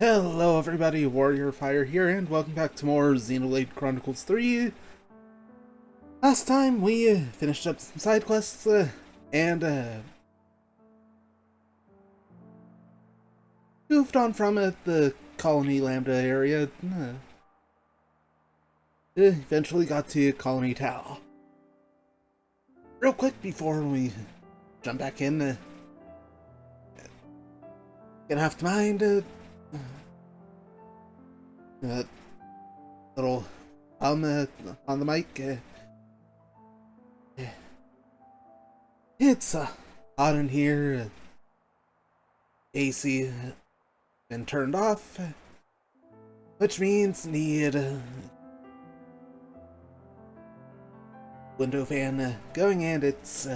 Hello everybody, Warrior Fire here, and welcome back to more Xenoblade Chronicles 3. Last time we finished up some side quests and moved on from the Colony Lambda area. Eventually got to Colony Tau. Real quick before we jump back in, gonna have to mind little on the mic. It's hot in here. AC been turned off, which means need window fan going, and it's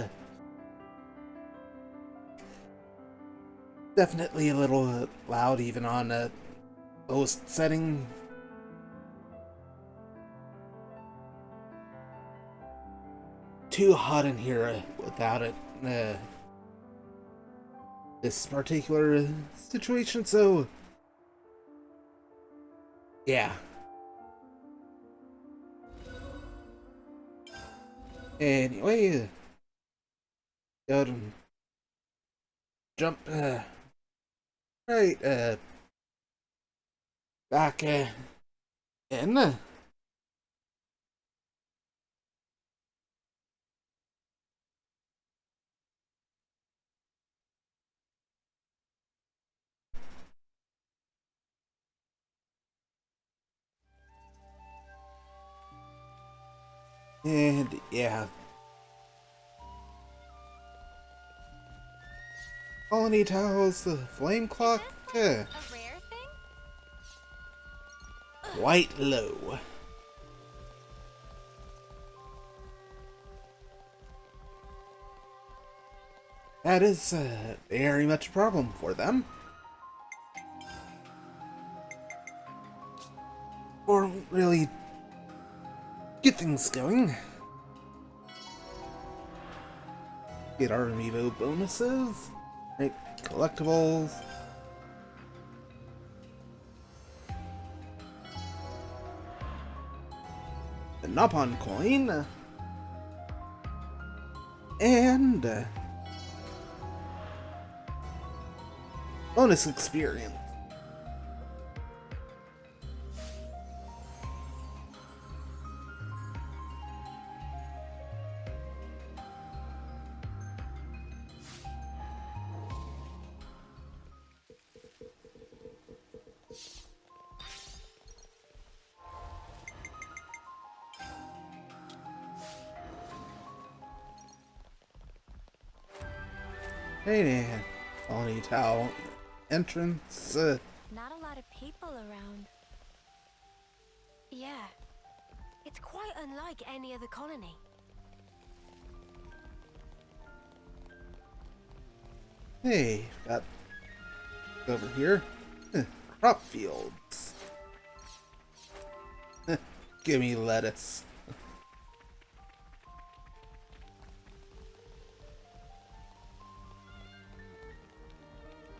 definitely a little loud even on lowest setting. Too hot in here without it. This particular situation, so yeah. Anyway, go to jump right back in. And yeah, Colony Towers, the flame clock, a rare thing? quite low. That is very much a problem for them. Or really get things going. Get our amiibo bonuses, make collectibles. The Nopon coin. And bonus experience. Hey there, Colony Tau entrance. Not a lot of people around. Yeah, it's quite unlike any other colony. Hey, got over here. Crop fields. Give me lettuce.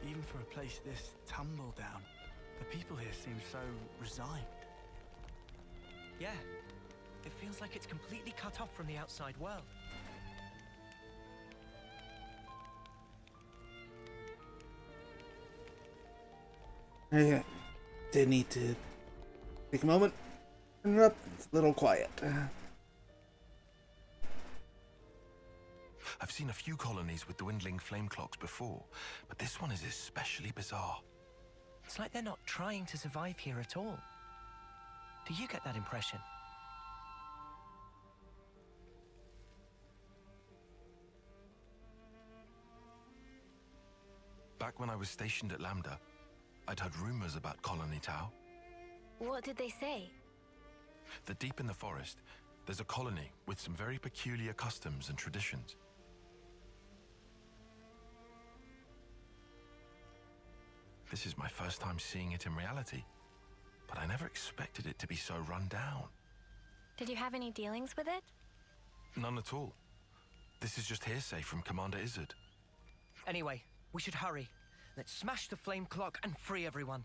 Even for a place this tumble down, the people here seem so resigned. Yeah, it feels like it's completely cut off from the outside world. I did need to take a moment. Turn it up. It's a little quiet. I've seen a few colonies with dwindling flame clocks before, but this one is especially bizarre. It's like they're not trying to survive here at all. Do you get that impression? Back when I was stationed at Lambda, I'd heard rumors about Colony Tau. What did they say? That deep in the forest, there's a colony with some very peculiar customs and traditions. This is my first time seeing it in reality, but I never expected it to be so run down. Did you have any dealings with it? None at all. This is just hearsay from Commander Izzard. Anyway, we should hurry. Let's smash the flame clock and free everyone.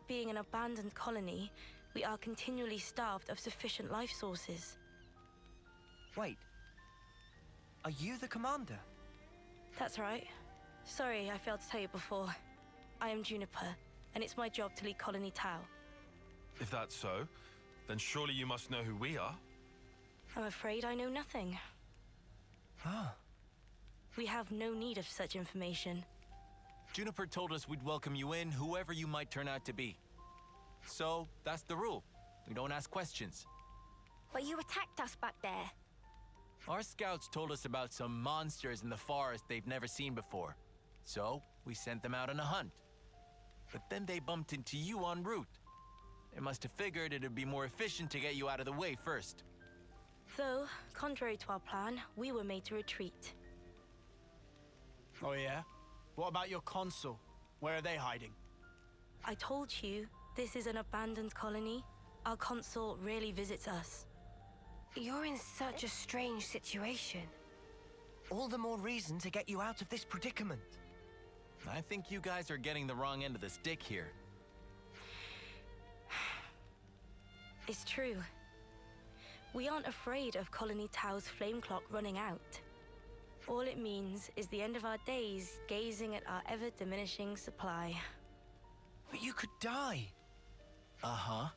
it being an abandoned colony, we are continually starved of sufficient life sources. Wait. Are you the commander? That's right. Sorry, I failed to tell you before. I am Juniper, and it's my job to lead Colony Tau. If that's so, then surely you must know who we are. I'm afraid I know nothing. Ah. We have no need of such information. Juniper told us we'd welcome you in, whoever you might turn out to be. So, that's the rule. We don't ask questions. But you attacked us back there. Our scouts told us about some monsters in the forest they've never seen before. So, we sent them out on a hunt. But then they bumped into you en route. They must have figured it'd be more efficient to get you out of the way first. Though, contrary to our plan, we were made to retreat. Oh yeah? What about your consul? Where are they hiding? I told you, this is an abandoned colony. Our consul rarely visits us. You're in such a strange situation. All the more reason to get you out of this predicament. I think you guys are getting the wrong end of the stick here. It's true. We aren't afraid of Colony Tau's flame clock running out. All it means is the end of our days gazing at our ever-diminishing supply. But you could die. Uh-huh.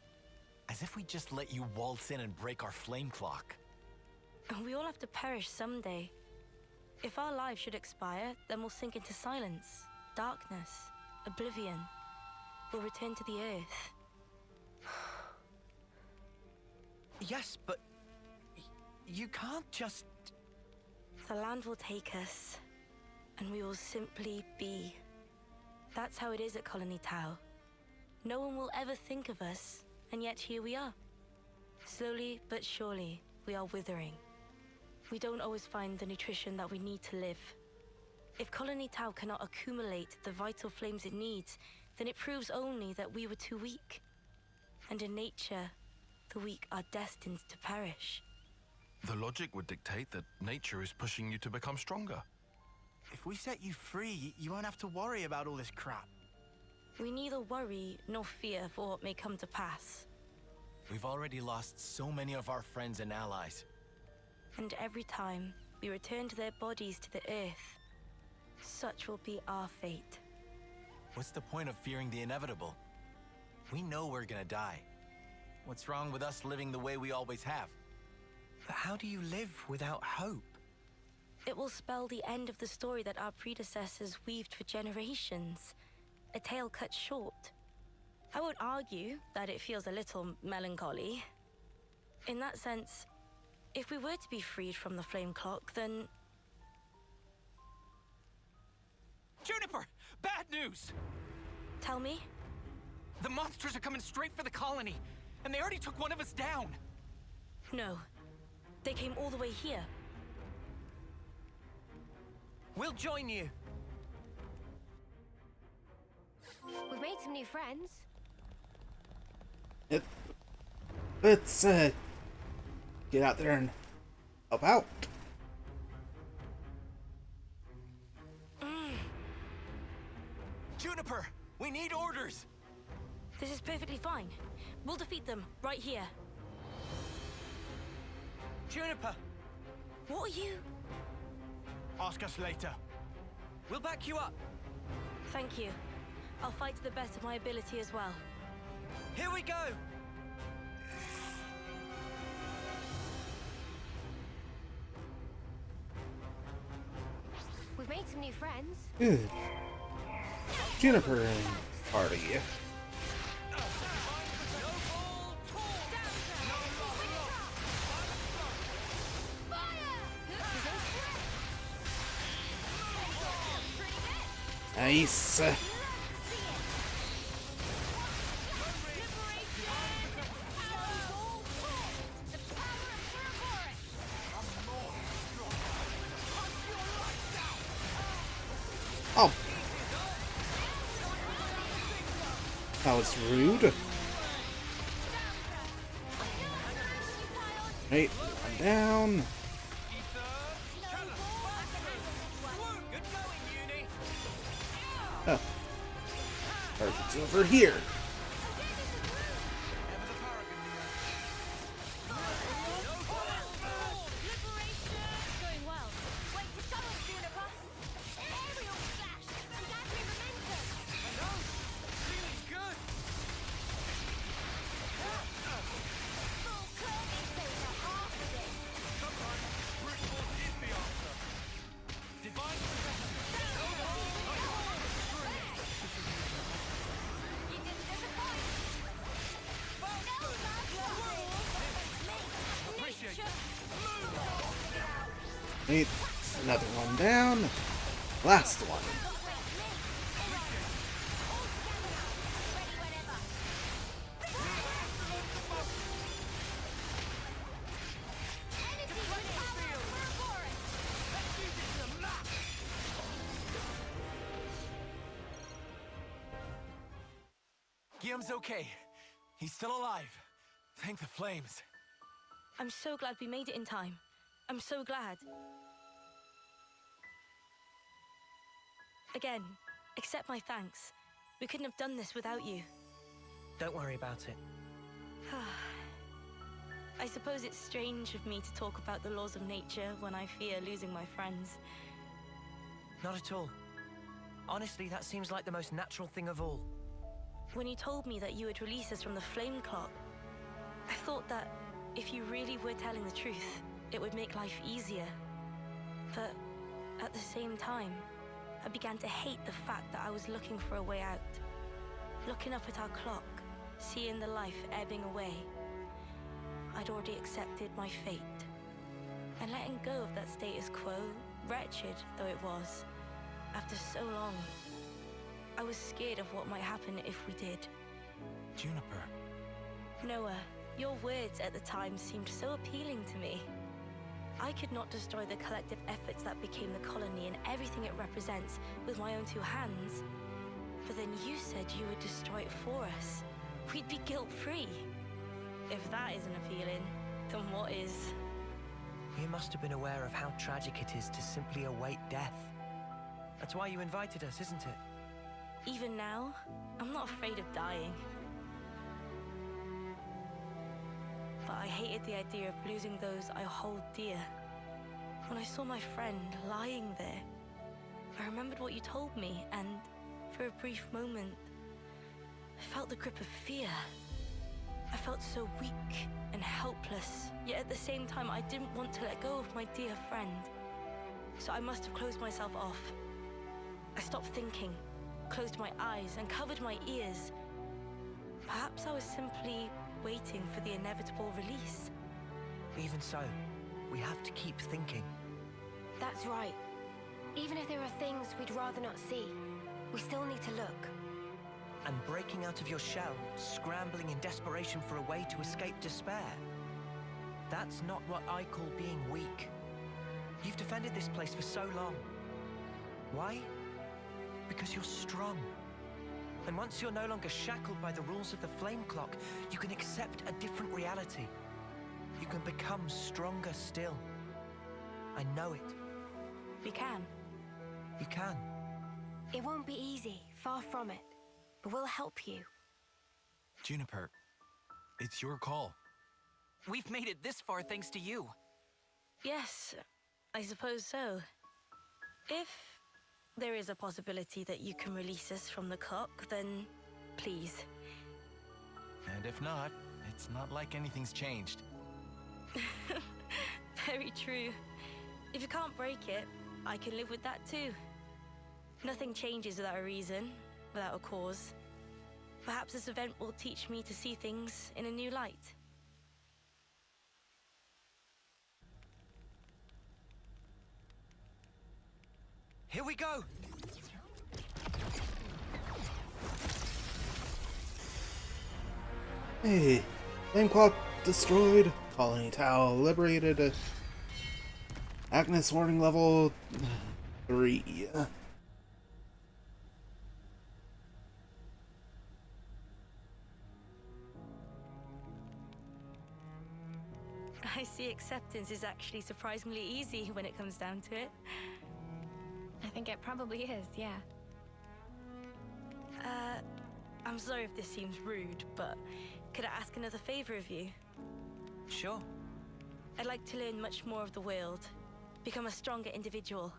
As if we just let you waltz in and break our flame clock. And we all have to perish someday. If our lives should expire, then we'll sink into silence, darkness, oblivion. We'll return to the earth. Yes, but you can't just... The land will take us, and we will simply be. That's how it is at Colony Tau. No one will ever think of us, and yet here we are. Slowly but surely, we are withering. We don't always find the nutrition that we need to live. If Colony Tau cannot accumulate the vital flames it needs, then it proves only that we were too weak. And in nature, the weak are destined to perish. The logic would dictate that nature is pushing you to become stronger. If we set you free, you won't have to worry about all this crap. We neither worry nor fear for what may come to pass. We've already lost so many of our friends and allies. And every time we return to their bodies to the earth, such will be our fate. What's the point of fearing the inevitable? We know we're gonna die. What's wrong with us living the way we always have? But how do you live without hope? It will spell the end of the story that our predecessors weaved for generations. A tale cut short. I won't argue that it feels a little melancholy. In that sense, if we were to be freed from the flame clock, then... Juniper! Bad news! Tell me? The monsters are coming straight for the colony, and they already took one of us down! No. They came all the way here. We'll join you. We've made some new friends. Let's get out there and help out. Juniper! We need orders! This is perfectly fine. We'll defeat them right here. Juniper, What are you? Ask us later. we'll back you up. Thank you. I'll fight to the best of my ability as well. Here we go. We've made some new friends. Good. Juniper and party. Nice. Oh. That was rude. Right, I'm down. Oh. Target's over here. Wait, another one down. Last one. Guillaume's okay. He's still alive. Thank the flames. I'm so glad we made it in time. I'm so glad. Again, accept my thanks. We couldn't have done this without you. Don't worry about it. I suppose it's strange of me to talk about the laws of nature when I fear losing my friends. Not at all. Honestly, that seems like the most natural thing of all. When you told me that you would release us from the flame clock, I thought that if you really were telling the truth, it would make life easier. But at the same time, I began to hate the fact that I was looking for a way out. Looking up at our clock, seeing the life ebbing away, I'd already accepted my fate. And letting go of that status quo, wretched though it was, after so long, I was scared of what might happen if we did. Juniper. Noah, your words at the time seemed so appealing to me. I could not destroy the collective efforts that became the colony and everything it represents with my own two hands. But then you said you would destroy it for us. We'd be guilt-free. If that isn't appealing, then what is? You must have been aware of how tragic it is to simply await death. That's why you invited us, isn't it? Even now, I'm not afraid of dying. But I hated the idea of losing those I hold dear. When I saw my friend lying there, I remembered what you told me, and for a brief moment, I felt the grip of fear. I felt so weak and helpless, yet at the same time I didn't want to let go of my dear friend. So I must have closed myself off. I stopped thinking, closed my eyes and covered my ears. Perhaps I was simply waiting for the inevitable release. Even so, we have to keep thinking. That's right. Even if there are things we'd rather not see, we still need to look. And breaking out of your shell, scrambling in desperation for a way to escape despair. That's not what I call being weak. You've defended this place for so long. Why? Because you're strong. And once you're no longer shackled by the rules of the flame clock, you can accept a different reality. You can become stronger still. I know it. We can. You can. It won't be easy, far from it. But we'll help you. Juniper, it's your call. We've made it this far thanks to you. Yes, I suppose so. If there is a possibility that you can release us from the clock, then please. And if not, it's not like anything's changed. Very true. If you can't break it, I can live with that too. Nothing changes without a reason, without a cause. Perhaps this event will teach me to see things in a new light. Here we go! Hey, flame clock destroyed, colony Tau liberated, Agnes warning level 3. I see acceptance is actually surprisingly easy when it comes down to it. I think it probably is, yeah. I'm sorry if this seems rude, but could I ask another favor of you? Sure. I'd like to learn much more of the world, become a stronger individual.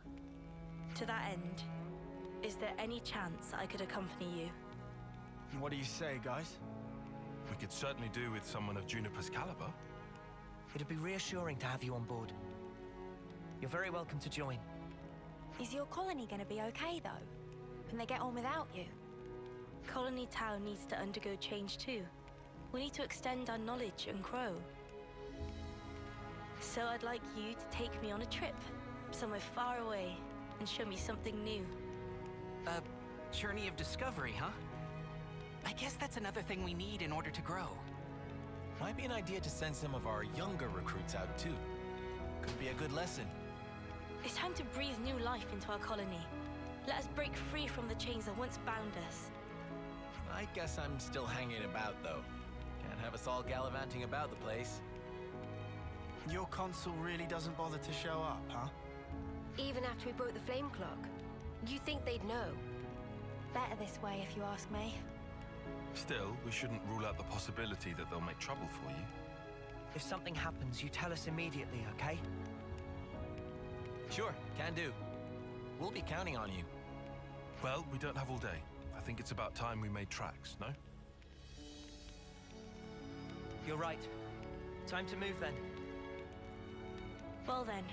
To that end, is there any chance I could accompany you? What do you say, guys? We could certainly do with someone of Juniper's caliber. It'd be reassuring to have you on board. You're very welcome to join. Is your colony gonna be okay, though? Can they get on without you? Colony Tau needs to undergo change too. We need to extend our knowledge and grow. So I'd like you to take me on a trip. somewhere far away and show me something new. A journey of discovery, huh? I guess that's another thing we need in order to grow. Might be an idea to send some of our younger recruits out too. Could be a good lesson. It's time to breathe new life into our colony. Let us break free from the chains that once bound us. I guess I'm still hanging about though. Can't have us all gallivanting about the place. Your consul really doesn't bother to show up, huh? Even after we broke the flame clock, you think they'd know? Better this way, if you ask me. Still, we shouldn't rule out the possibility that they'll make trouble for you. If something happens, you tell us immediately, okay? Sure, can do. We'll be counting on you. Well, we don't have all day. I think it's about time we made tracks, no? You're right. Time to move then. Well then,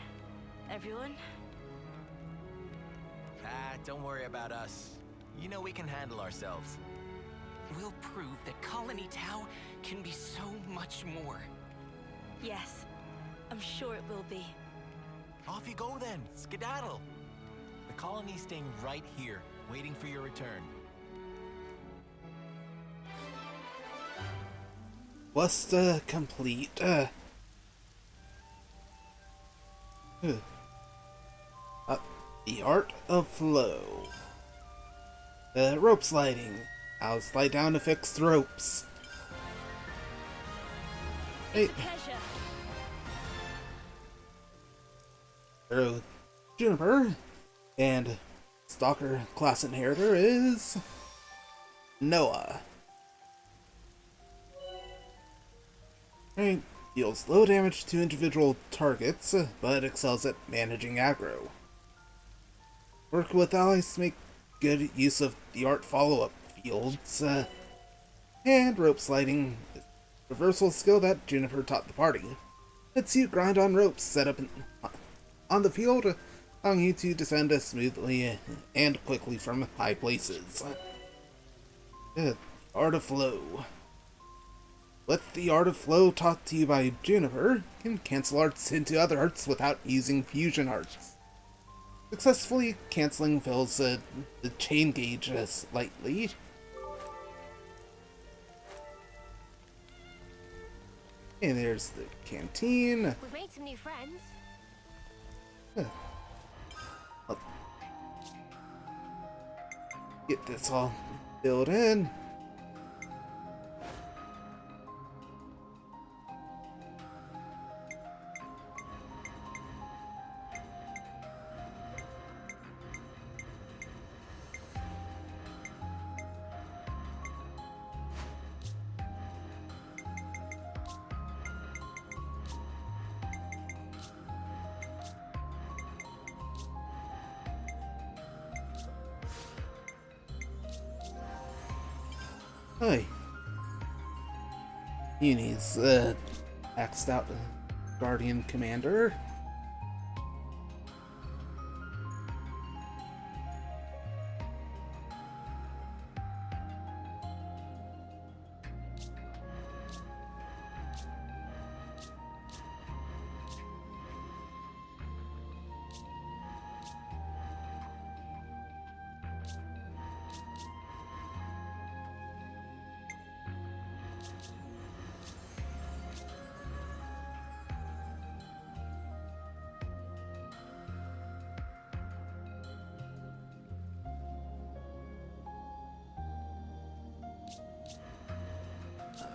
everyone. Don't worry about us. You know we can handle ourselves. We'll prove that Colony Tau can be so much more. Yes, I'm sure it will be. Off you go then, skedaddle. The colony's staying right here, waiting for your return. Quest complete. The Art of Flow. Rope sliding. I'll slide down to fix the ropes. Hey. Pleasure. Hello, Juniper. And Stalker class inheritor is Noah. Right. Deals low damage to individual targets, but excels at managing aggro. Work with allies to make good use of the art follow-up fields, and rope sliding, reversal skill that Juniper taught the party. Lets you grind on ropes set up on the field, allowing you to descend smoothly and quickly from high places. Art of Flow. With the Art of Flow taught to you by Juniper, you can cancel arts into other arts without using fusion arts. Successfully canceling fills the chain gauge slightly. And there's the canteen. We've made some new friends. I'll get this all filled in. Hi. Uni's axed out Guardian Commander.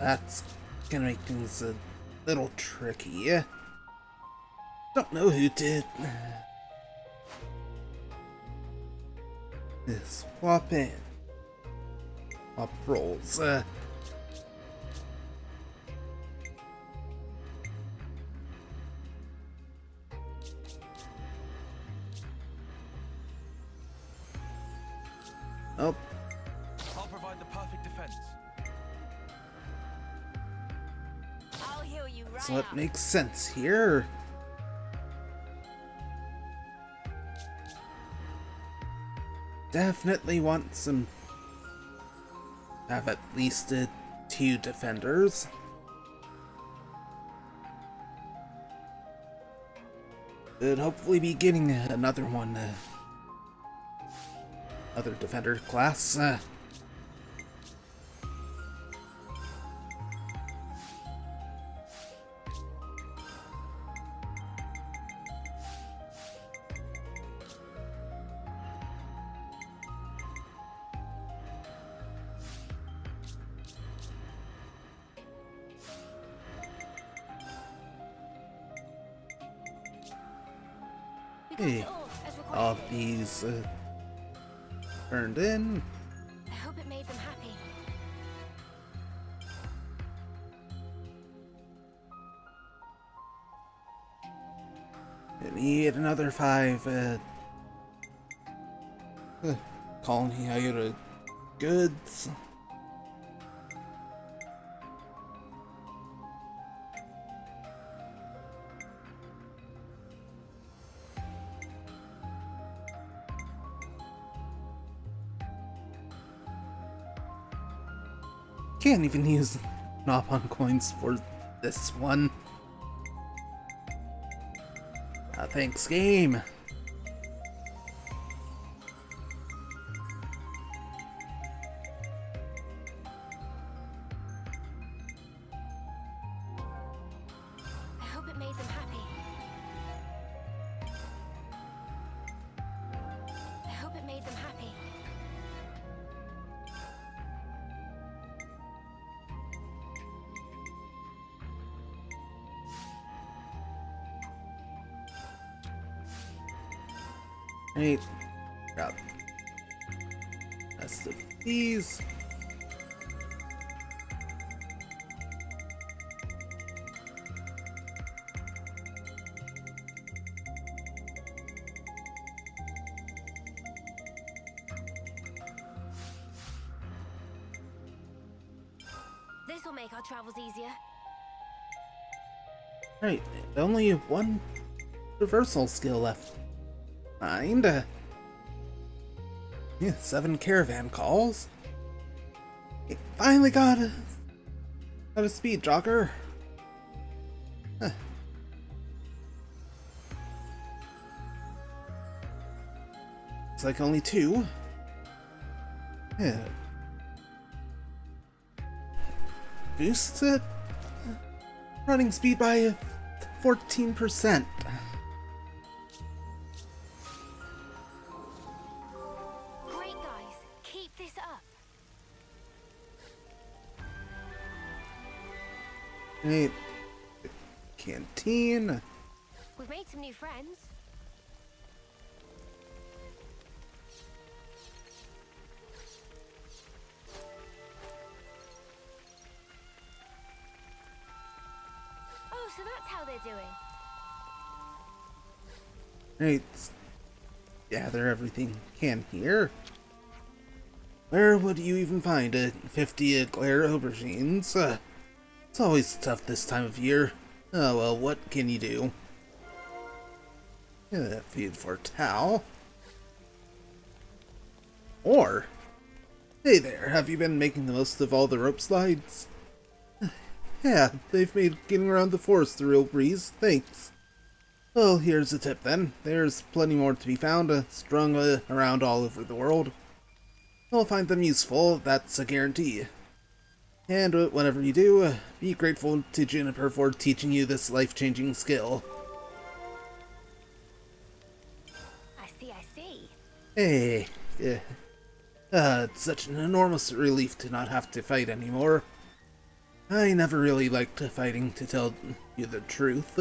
That's gonna make things a little tricky. Don't know who did. Swap in. Swap roles. Oh. I'll provide the perfect defense. I'll heal you right So it up. makes sense here. Definitely want some. Have at least 2 defenders. Could hopefully be getting another one. Other defender class. Hey, all these turned in. I hope it made them happy. I need another 5 colony iota goods. Can't even use Nopon coins for this one. Thanks, game. I hope it made them happy. I hope it made them happy. Right. Grab rest of these. This will make our travels easier. Right, only one reversal skill left. Mind. Yeah, 7 caravan calls. Finally got a speed jogger. Huh. It's like only 2. Yeah. Boosts it. Running speed by 14%. Great, guys. Keep this up. Right. Canteen. We've made some new friends. Oh, so that's how they're doing. Right. Gather everything you can here. Where would you even find 50 glare aubergines? It's always tough this time of year. Oh well, what can you do? Feed for Tao. Or, hey there, have you been making the most of all the rope slides? Yeah, they've made getting around the forest a real breeze, thanks. Well, here's a tip then. There's plenty more to be found, strung around all over the world. You'll find them useful, that's a guarantee. And whenever you do, be grateful to Juniper for teaching you this life-changing skill. I see. Hey, it's such an enormous relief to not have to fight anymore. I never really liked fighting, to tell you the truth.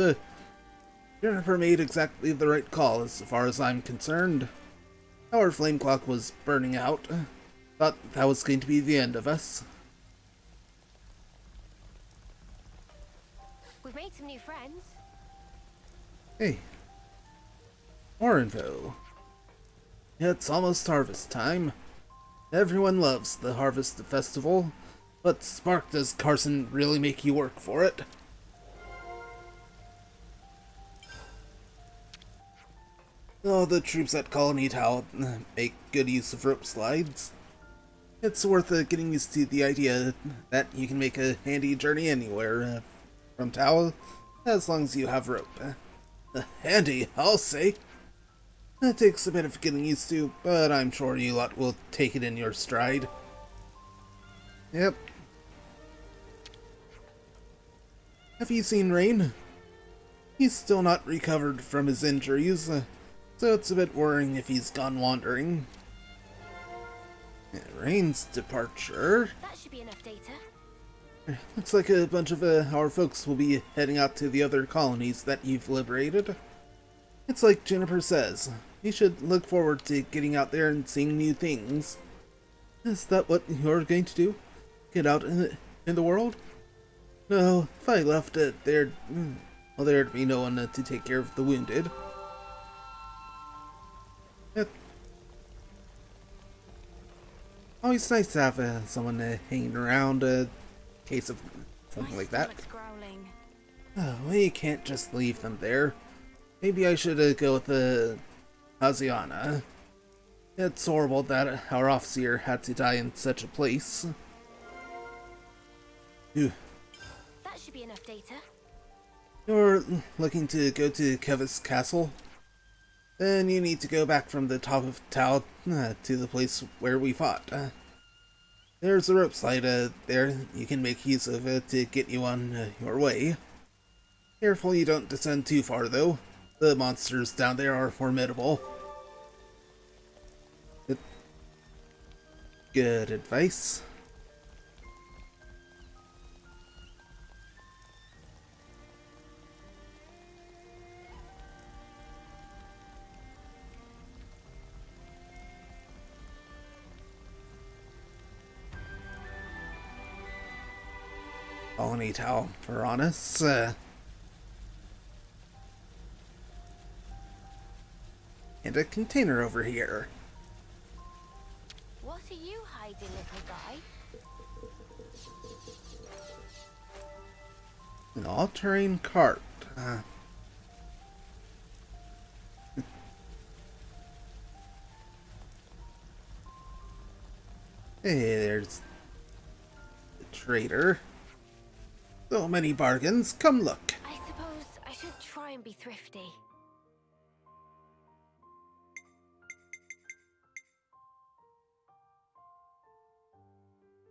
Juniper made exactly the right call as far as I'm concerned. Our flame clock was burning out. Thought that was going to be the end of us. We've made some new friends. Hey. More info. It's almost harvest time. Everyone loves the harvest festival, but Spark, does Carson really make you work for it? Oh, the troops at Colony Tau make good use of rope slides. It's worth getting used to the idea that you can make a handy journey anywhere from Tau, as long as you have rope. Handy, I'll say. That takes a bit of getting used to, but I'm sure you lot will take it in your stride. Yep. Have you seen Rain? He's still not recovered from his injuries, so it's a bit worrying if he's gone wandering. Rain's departure. That should be enough data. Looks like a bunch of our folks will be heading out to the other colonies that you've liberated. It's like Jennifer says, you should look forward to getting out there and seeing new things. Is that what you're going to do? Get out in the world? No, if I left it, there'd be no one to take care of the wounded. Always nice to have someone hanging around in case of something like that. Growling. Oh, we can't just leave them there. Maybe I should go with Haziana. It's horrible that our officer had to die in such a place. Phew. That should be enough data. You're looking to go to Kevis Castle? Then you need to go back from the top of Tau to the place where we fought. There's a rope slide there you can make use of to get you on your way. Careful you don't descend too far though. The monsters down there are formidable. Good advice. Colony Tau, Piranhas. And a container over here. What are you hiding, little guy? An all-terrain cart. Hey, there's the trader. So many bargains. Come look. I suppose I should try and be thrifty.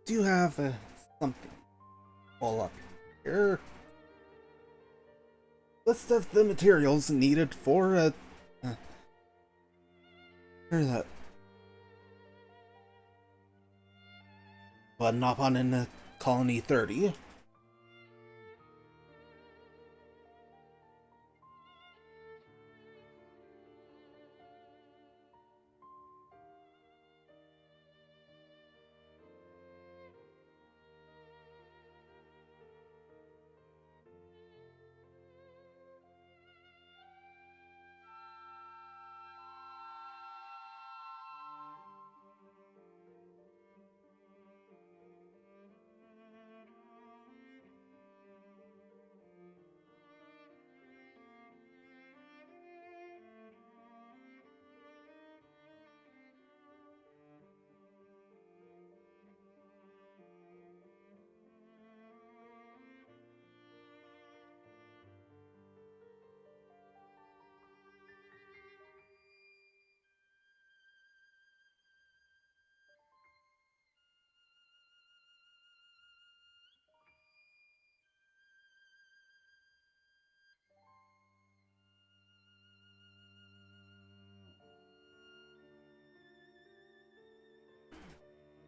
Do you have something all up here? List of the materials needed for that. Button up on in Colony 30.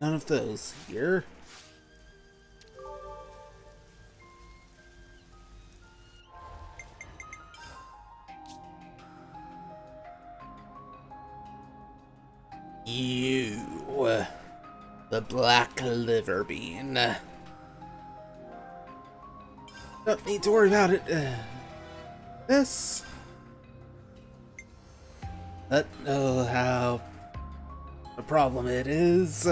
None of those here. You, the black liver bean. Don't need to worry about it. This. Don't know how the problem it is.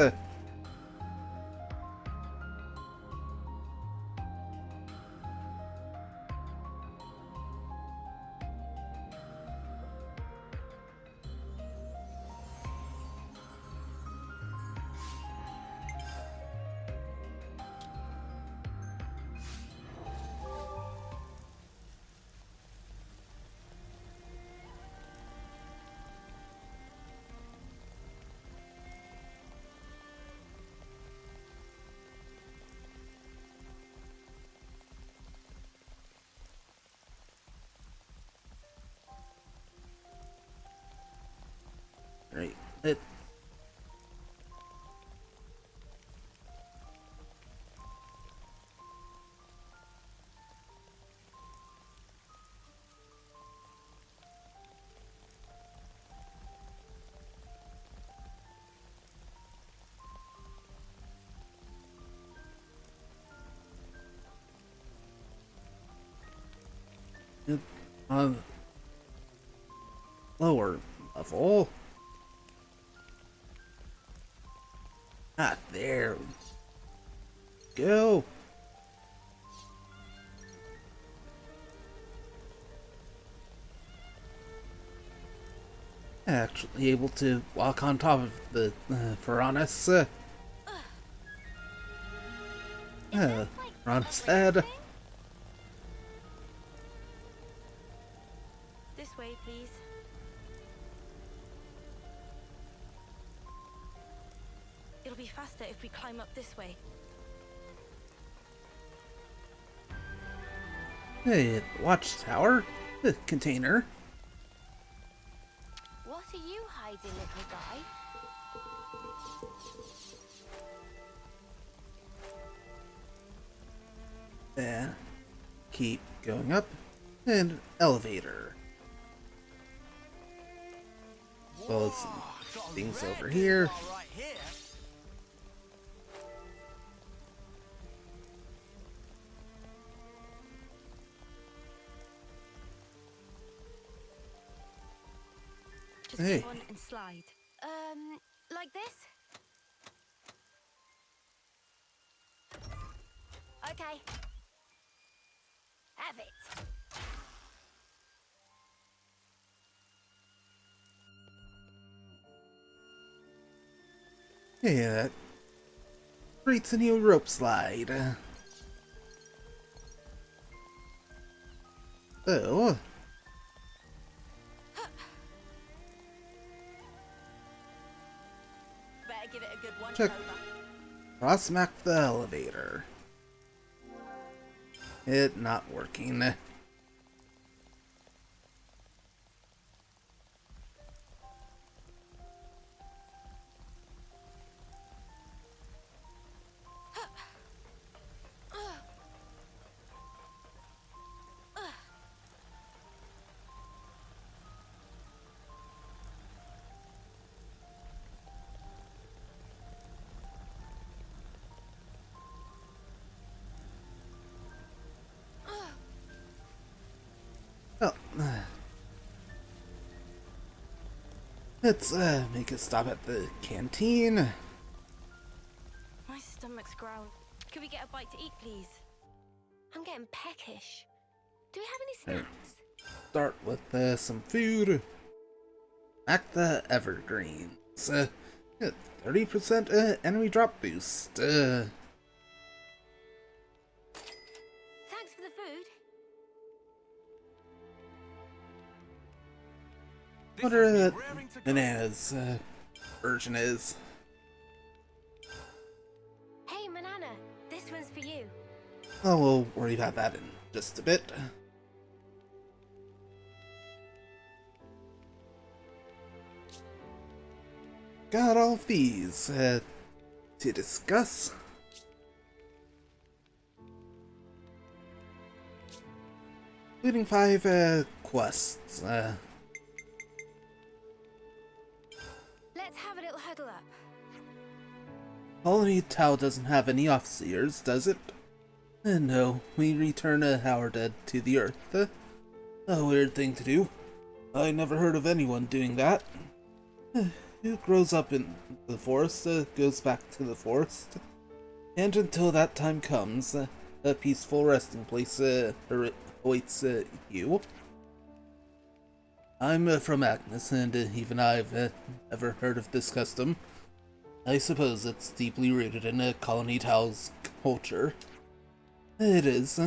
it. On lower level. Ah, there we go. Actually able to walk on top of the Piranhas. Piranha's head. This way, please. It'll be faster if we climb up this way. Hey, watchtower. The container. What are you hiding, little guy? And keep going up. And elevator. Well, let's see. Things over here. Just Hey. go on and slide. Like this? Okay. Have it. Yeah, that creates a new rope slide. So, Better give it a good one check. over. Cross-smack the elevator. It not working. Well, let's make a stop at the canteen. My stomach's growling. Could we get a bite to eat, please? I'm getting peckish. Do we have any Right. snacks? Start with some food. Act the evergreens. 30% enemy drop boost. Thanks for the food. Wonder that Banana's version is. Hey, Manana, this one's for you. Oh, we'll worry about that in just a bit. Got all of these to discuss. Including 5 quests. Let's have a little huddle up. Colony Tau doesn't have any officers, does it? No, we return a AIRDATE to the Earth. A weird thing to do. I never heard of anyone doing that. Who grows up in the forest goes back to the forest. And until that time comes, a peaceful resting place awaits you. I'm from Agnes, and even I've never heard of this custom. I suppose it's deeply rooted in Colony Tau's culture. It is,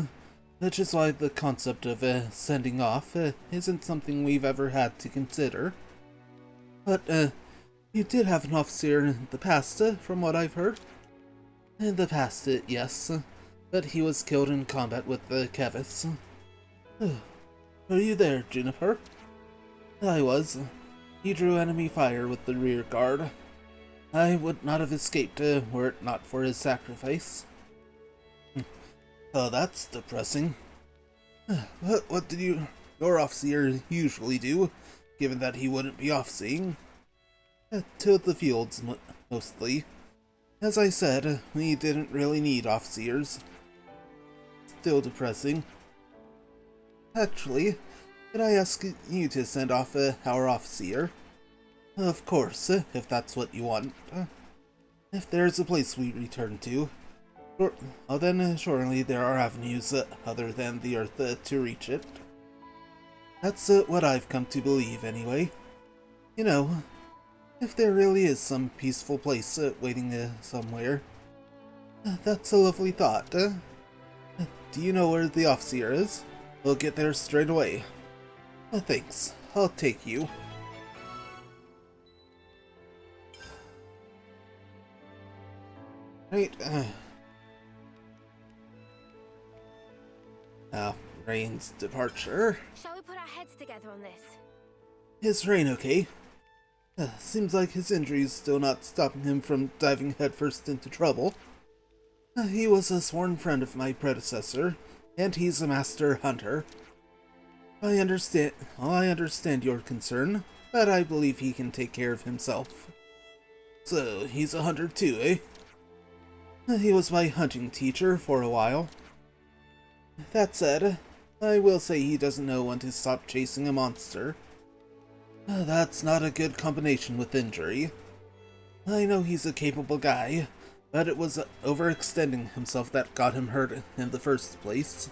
which is why the concept of sending off isn't something we've ever had to consider. But you did have an officer in the past, from what I've heard. In the past, yes, but he was killed in combat with the Kevis. Were you there, Juniper? I was. He drew enemy fire with the rear guard. I would not have escaped were it not for his sacrifice. Oh, that's depressing. What did your officer usually do, given that he wouldn't be off-seeing? Tilled the fields, mostly. As I said, we didn't really need off-seers. Still depressing. Actually, could I ask you to send off our off-seer? Of course, if that's what you want. If there's a place we return to, then surely there are avenues other than the Earth to reach it. That's what I've come to believe, anyway. You know, if there really is some peaceful place waiting somewhere, that's a lovely thought. Do you know where the Offseer is? We'll get there straight away. Thanks. I'll take you. Right, now, Rain's departure. Shall we put our heads together on this? Is Rain okay? Seems like his injuries still not stopping him from diving headfirst into trouble. He was a sworn friend of my predecessor, and he's a master hunter. I understand your concern, but I believe he can take care of himself. So, he's a hunter too, eh? He was my hunting teacher for a while. That said, I will say he doesn't know when to stop chasing a monster. That's not a good combination with injury. I know he's a capable guy, but it was overextending himself that got him hurt in the first place.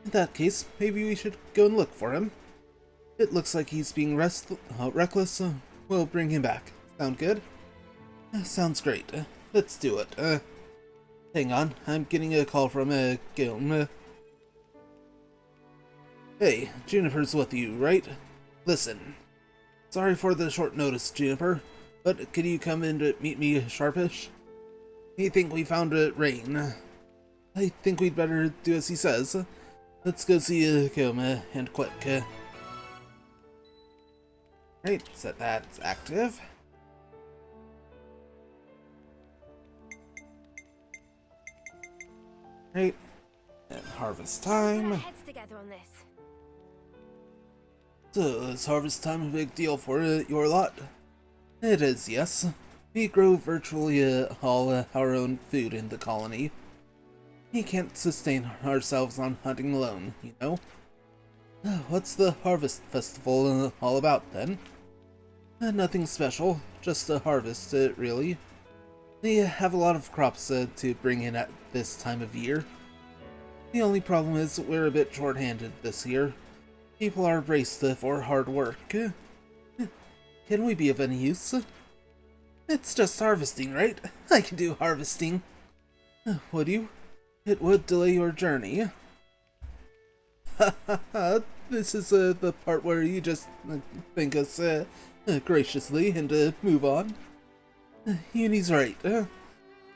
In that case, maybe we should go and look for him. It looks like he's being reckless, so we'll bring him back. Sound good? Sounds great. Let's do it. Hang on, I'm getting a call from Guillaume. Hey, Juniper's with you, right? Listen. Sorry for the short notice, Juniper, but could you come in to meet me sharpish? We think we found Rain. I think we'd better do as he says. Let's go see Guillaume, and quick. Right, set that as active. Right, and harvest time. Put our heads together on this. So, is harvest time a big deal for your lot? It is, yes. We grow virtually all our own food in the colony. We can't sustain ourselves on hunting alone, you know? What's the Harvest Festival all about, then? Nothing special, just a harvest, really. We have a lot of crops to bring in at this time of year. The only problem is we're a bit short-handed this year. People are braced for hard work. Can we be of any use? It's just harvesting, right? I can do harvesting. Would you? It would delay your journey. Ha ha ha, this is the part where you just thank us graciously and move on. Uni's right.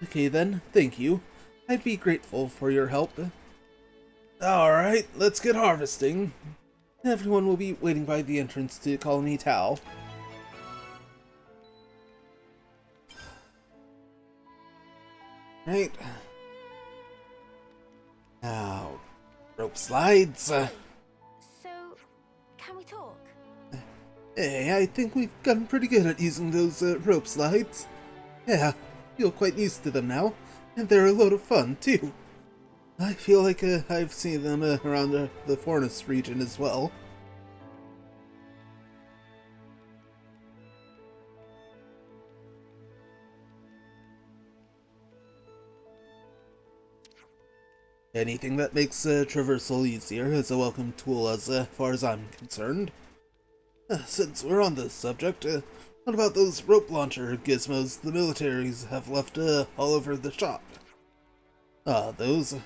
Okay then, thank you. I'd be grateful for your help. Alright, let's get harvesting. Everyone will be waiting by the entrance to Colony Tau. Right. Now, rope slides. So, can we talk? Hey, I think we've gotten pretty good at using those rope slides. Yeah, feel quite used to them now, and they're a load of fun, too. I feel like I've seen them around the Forest region as well. Anything that makes traversal easier is a welcome tool as far as I'm concerned. Since we're on this subject, what about those rope launcher gizmos the militaries have left all over the shop? Those.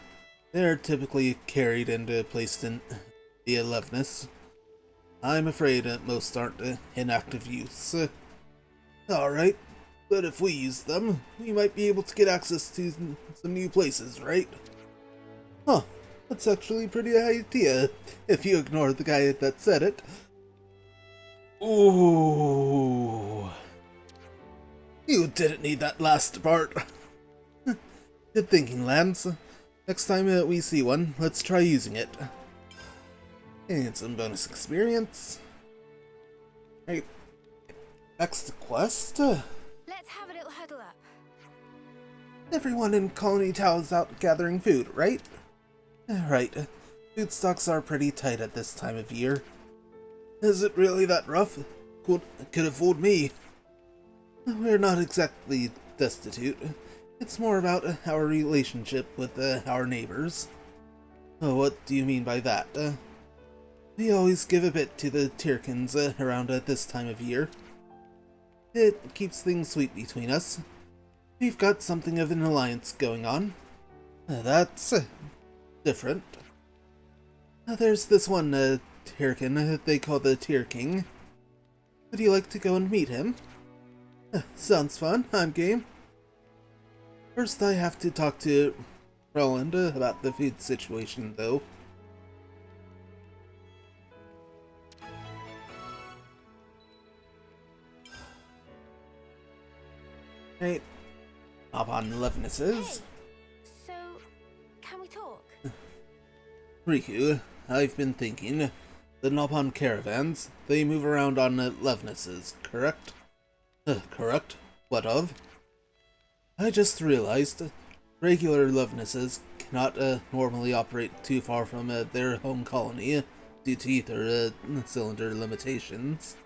They're typically carried and placed in the Elevenus. I'm afraid most aren't in active use. Alright, but if we use them, we might be able to get access to some new places, right? Huh, that's actually a pretty idea, if you ignore the guy that said it. Ooh. You didn't need that last part. Good thinking, Lance. Next time we see one, let's try using it. And some bonus experience. Right. Next quest. Let's have a little huddle up. Everyone in Colony Town is out gathering food, right? Right. Food stocks are pretty tight at this time of year. Is it really that rough? Could have fooled me. We're not exactly destitute. It's more about our relationship with our neighbors. Oh, what do you mean by that? We always give a bit to the Tyrkins around at this time of year. It keeps things sweet between us. We've got something of an alliance going on. That's different. There's this one Tyrkin they call the Tyr King. Would you like to go and meet him? Sounds fun, I'm game. First I have to talk to Roland about the food situation, though. Right. Hop on Levinuses. Hey, so, can we talk? Riku, I've been thinking. The Nopon caravans, they move around on Levinuses, correct? Correct. What of? I just realized regular Levinuses cannot normally operate too far from their home colony due to ether cylinder limitations.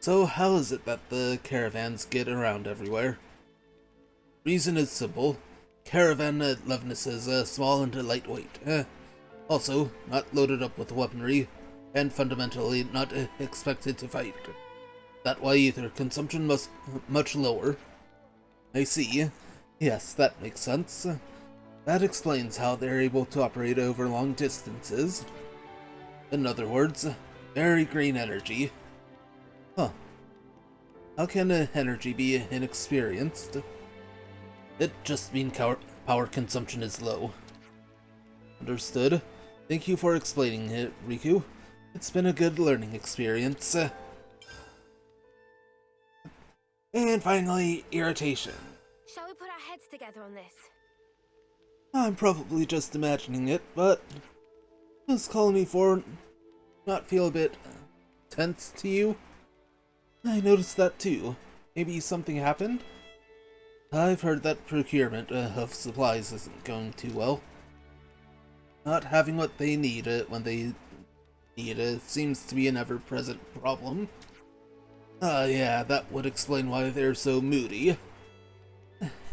So how is it that the caravans get around everywhere? Reason is simple. Caravan Levinuses small and lightweight. Also, not loaded up with weaponry, and fundamentally not expected to fight. That why ether consumption must much lower. I see. Yes, that makes sense. That explains how they're able to operate over long distances. In other words, very green energy. Huh. How can energy be inexperienced? It just means power consumption is low. Understood. Thank you for explaining it, Riku. It's been a good learning experience. And finally, irritation. Shall we put our heads together on this? I'm probably just imagining it, but does Colony 4 not feel a bit tense to you? I noticed that too. Maybe something happened? I've heard that procurement of supplies isn't going too well. Not having what they need when they need it seems to be an ever-present problem. Yeah, that would explain why they're so moody.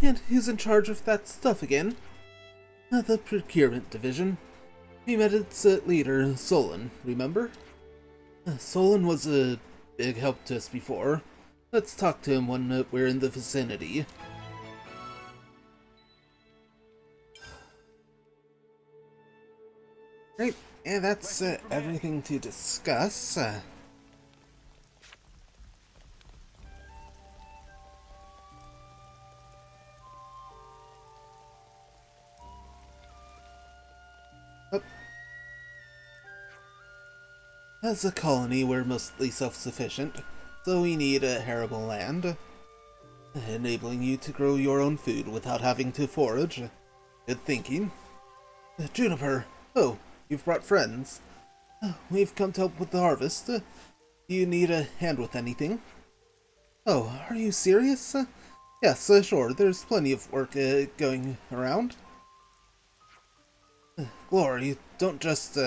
And who's in charge of that stuff again? The procurement division. We met its leader, Solon, remember? Solon was a big help to us before. Let's talk to him when we're in the vicinity. Right, and that's everything to discuss. As a colony, we're mostly self-sufficient, so we need a arable land, enabling you to grow your own food without having to forage. Good thinking. Juniper, oh, you've brought friends. We've come to help with the harvest. Do you need a hand with anything? Oh, are you serious? Yes, sure, there's plenty of work going around. Glory, don't just,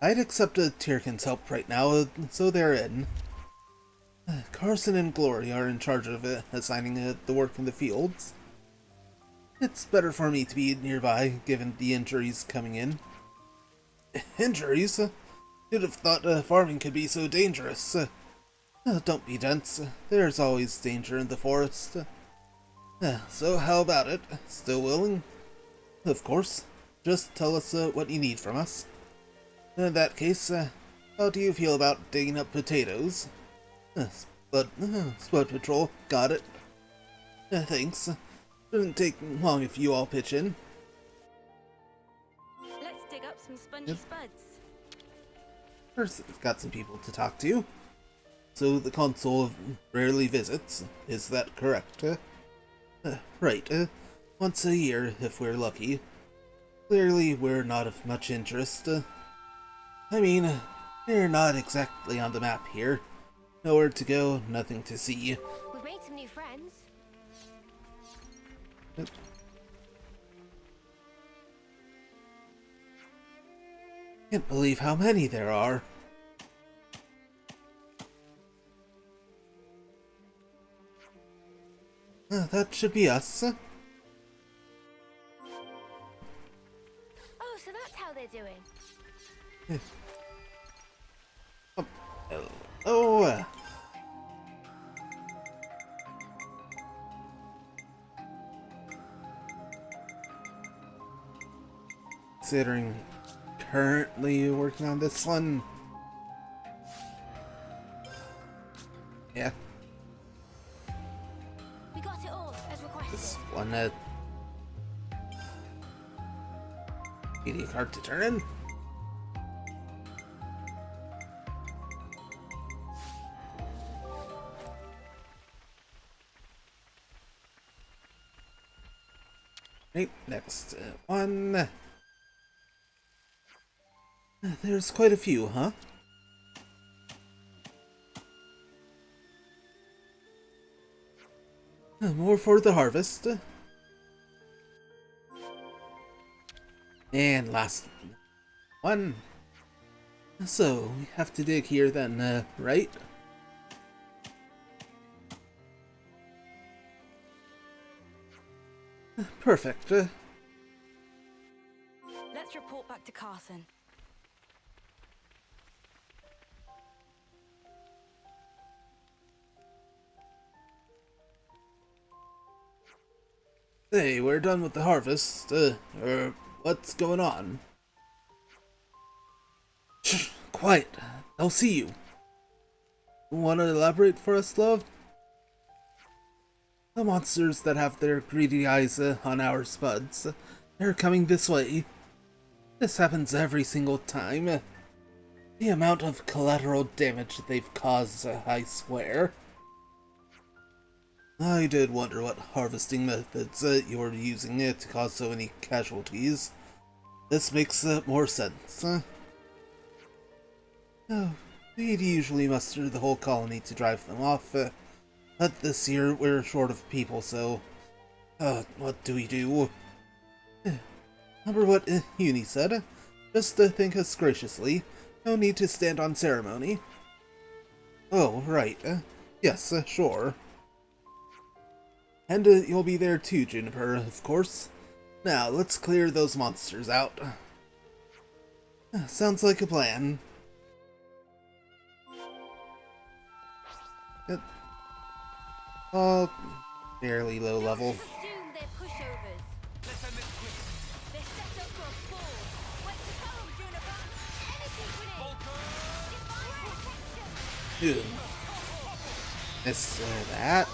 I'd accept a Tyrkin's help right now, so they're in. Carson and Glory are in charge of assigning the work in the fields. It's better for me to be nearby, given the injuries coming in. Injuries? Who'd have thought farming could be so dangerous? Don't be dense. There's always danger in the forest. So how about it? Still willing? Of course. Just tell us what you need from us. In that case, how do you feel about digging up potatoes? Spud Patrol, got it. Thanks. Shouldn't take long if you all pitch in. Let's dig up some spongy spuds. First, I've got some people to talk to. So the consul rarely visits, is that correct? Right, once a year if we're lucky. Clearly we're not of much interest. I mean, we're not exactly on the map here. Nowhere to go, nothing to see. We've made some new friends. Can't believe how many there are. That should be us. Oh, so that's how they're doing. Oh, considering currently working on this one. Yeah. We got it all, as requested. This one, media card to turn in. Right, next one. There's quite a few, huh? More for the harvest. And last one. So, we have to dig here then, right? Perfect. Let's report back to Carson. Hey, we're done with the harvest. What's going on? Shh, quiet. I'll see you. Want to elaborate for us, love? The monsters that have their greedy eyes on our spuds, they're coming this way. This happens every single time. The amount of collateral damage they've caused, I swear. I did wonder what harvesting methods you were using to cause so many casualties. This makes more sense. Oh, we'd usually muster the whole colony to drive them off, but this year we're short of people, so what do we do? Remember what Uni said? Just think us graciously. No need to stand on ceremony. Oh, right. Yes, sure. And you'll be there too, Juniper, of course. Now, let's clear those monsters out. Sounds like a plan. Oh, fairly low level. Assume they're pushovers. Let's end this quick. They're set up for a fall. What's the home, Juniper? Energy grenade! Ew. Divine protection! Miss that.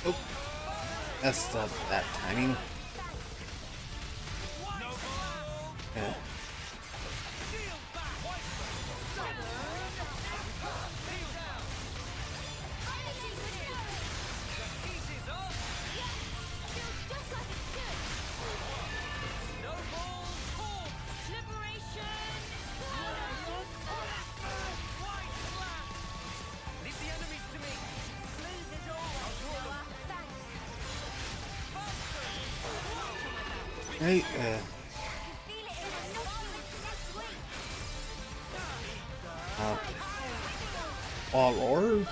Oh, messed up that timing. Yeah. Leave the enemies to me. Hey, Aurora?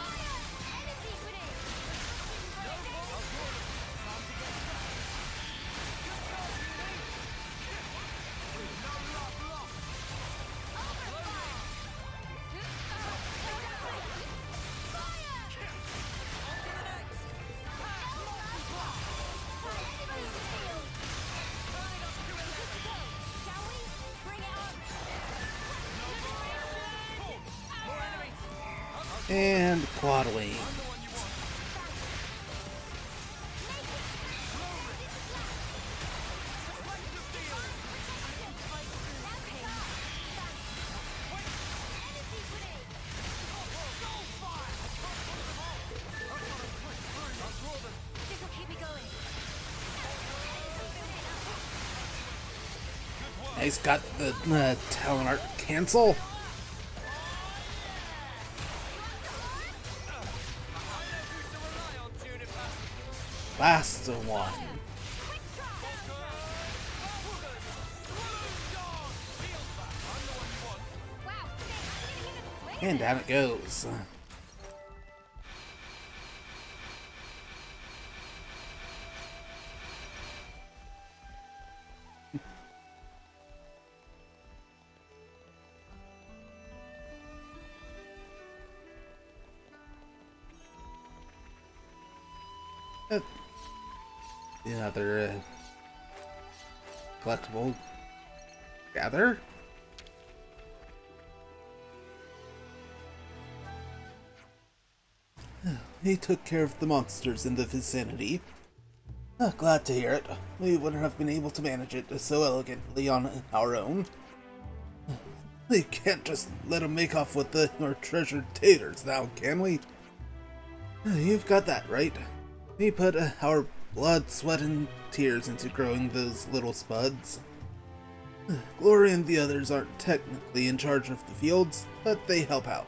And Quadwing. This'll keep me going. He's got the talent art cancel. Last one. And down it goes. Another collectible gather. He took care of the monsters in the vicinity. Glad to hear it. We wouldn't have been able to manage it so elegantly on our own. We can't just let him make off with our treasured taters now, can we? You've got that right. We put our blood, sweat, and tears into growing those little spuds. Glory and the others aren't technically in charge of the fields, but they help out.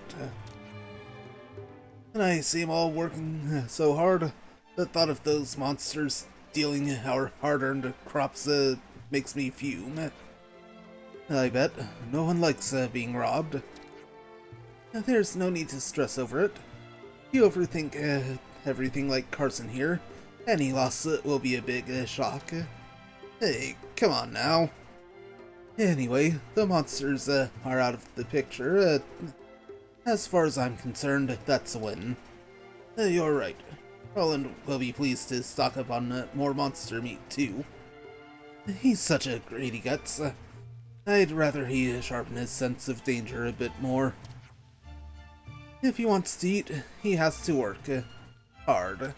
And I see them all working so hard. The thought of those monsters stealing our hard-earned crops makes me fume. I bet no one likes being robbed. There's no need to stress over it. You overthink everything like Carson here. Any loss will be a big shock. Hey, come on now. Anyway, the monsters are out of the picture. As far as I'm concerned, that's a win. You're right. Roland will be pleased to stock up on more monster meat, too. He's such a greedy guts. I'd rather he sharpen his sense of danger a bit more. If he wants to eat, he has to work hard.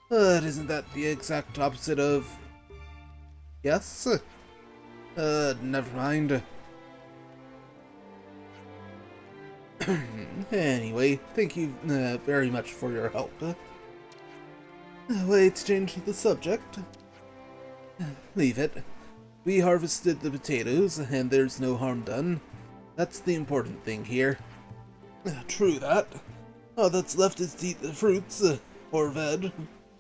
But isn't that the exact opposite of... Yes? Never mind. Anyway, thank you very much for your help. Way to change the subject. Leave it. We harvested the potatoes, and there's no harm done. That's the important thing here. True that. All that's left is to eat the fruits, or veg,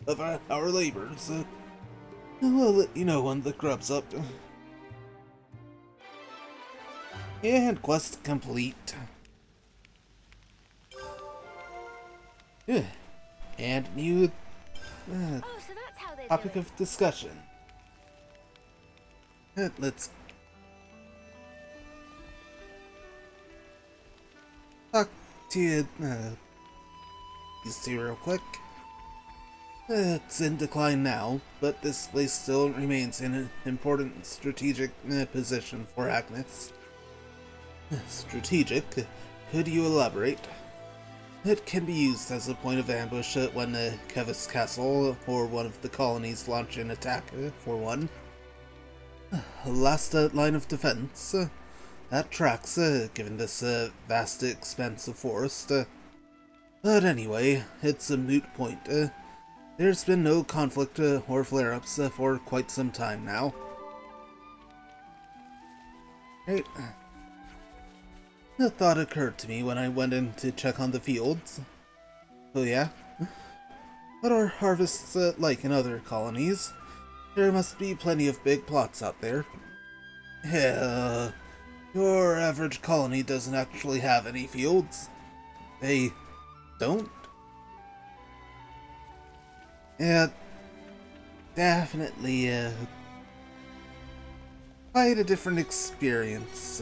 of our labors. We'll let you know when the grub's up. And quest complete. And new Oh, so that's how they topic do it. of discussion. Let's talk to you, these two real quick. It's in decline now, but this place still remains in an important strategic position for Agnes. Strategic? Could you elaborate? It can be used as a point of ambush when Kevis Castle or one of the colonies launch an attack, for one. Last line of defense. That tracks, given this vast expanse of forest. But anyway, it's a moot point. There's been no conflict or flare-ups for quite some time now. Right. A thought occurred to me when I went in to check on the fields. Oh yeah? What are harvests like in other colonies? There must be plenty of big plots out there. Yeah, your average colony doesn't actually have any fields. They don't? Yeah, definitely quite a different experience.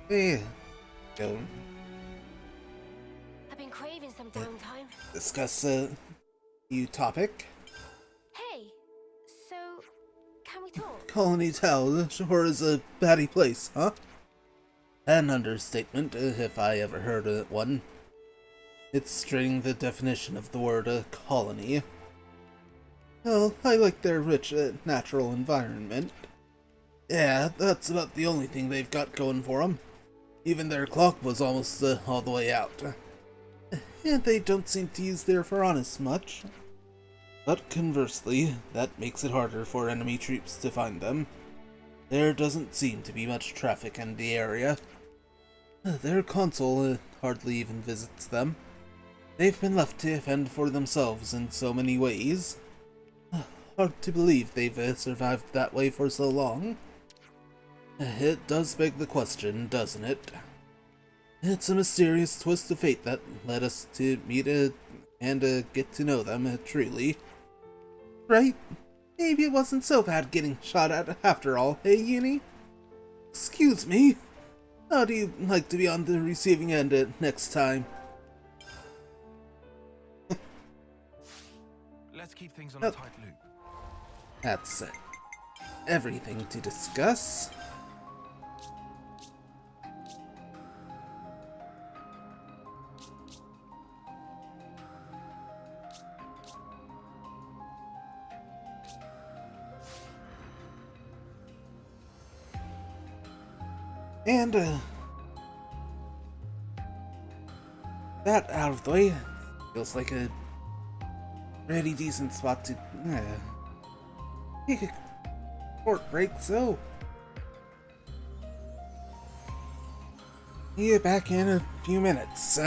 Hey, go I've been craving some downtime. discuss a new topic. Hey, so can we Colony Tau sure is a batty place, huh? An understatement, if I ever heard one. It's straining the definition of the word colony. Well, I like their rich, natural environment. Yeah, that's about the only thing they've got going for them. Even their clock was almost all the way out. And they don't seem to use their Piranhas much. But conversely, that makes it harder for enemy troops to find them. There doesn't seem to be much traffic in the area. Their consul hardly even visits them. They've been left to fend for themselves in so many ways. Hard to believe they've survived that way for so long. It does beg the question, doesn't it? It's a mysterious twist of fate that led us to meet and get to know them truly. Right? Maybe it wasn't so bad getting shot at after all, hey Uni? Excuse me? How do you like to be on the receiving end next time? Let's keep things on a tight loop. That's everything to discuss. And, that out of the way, feels like a pretty decent spot to, take a short break, so see you back in a few minutes.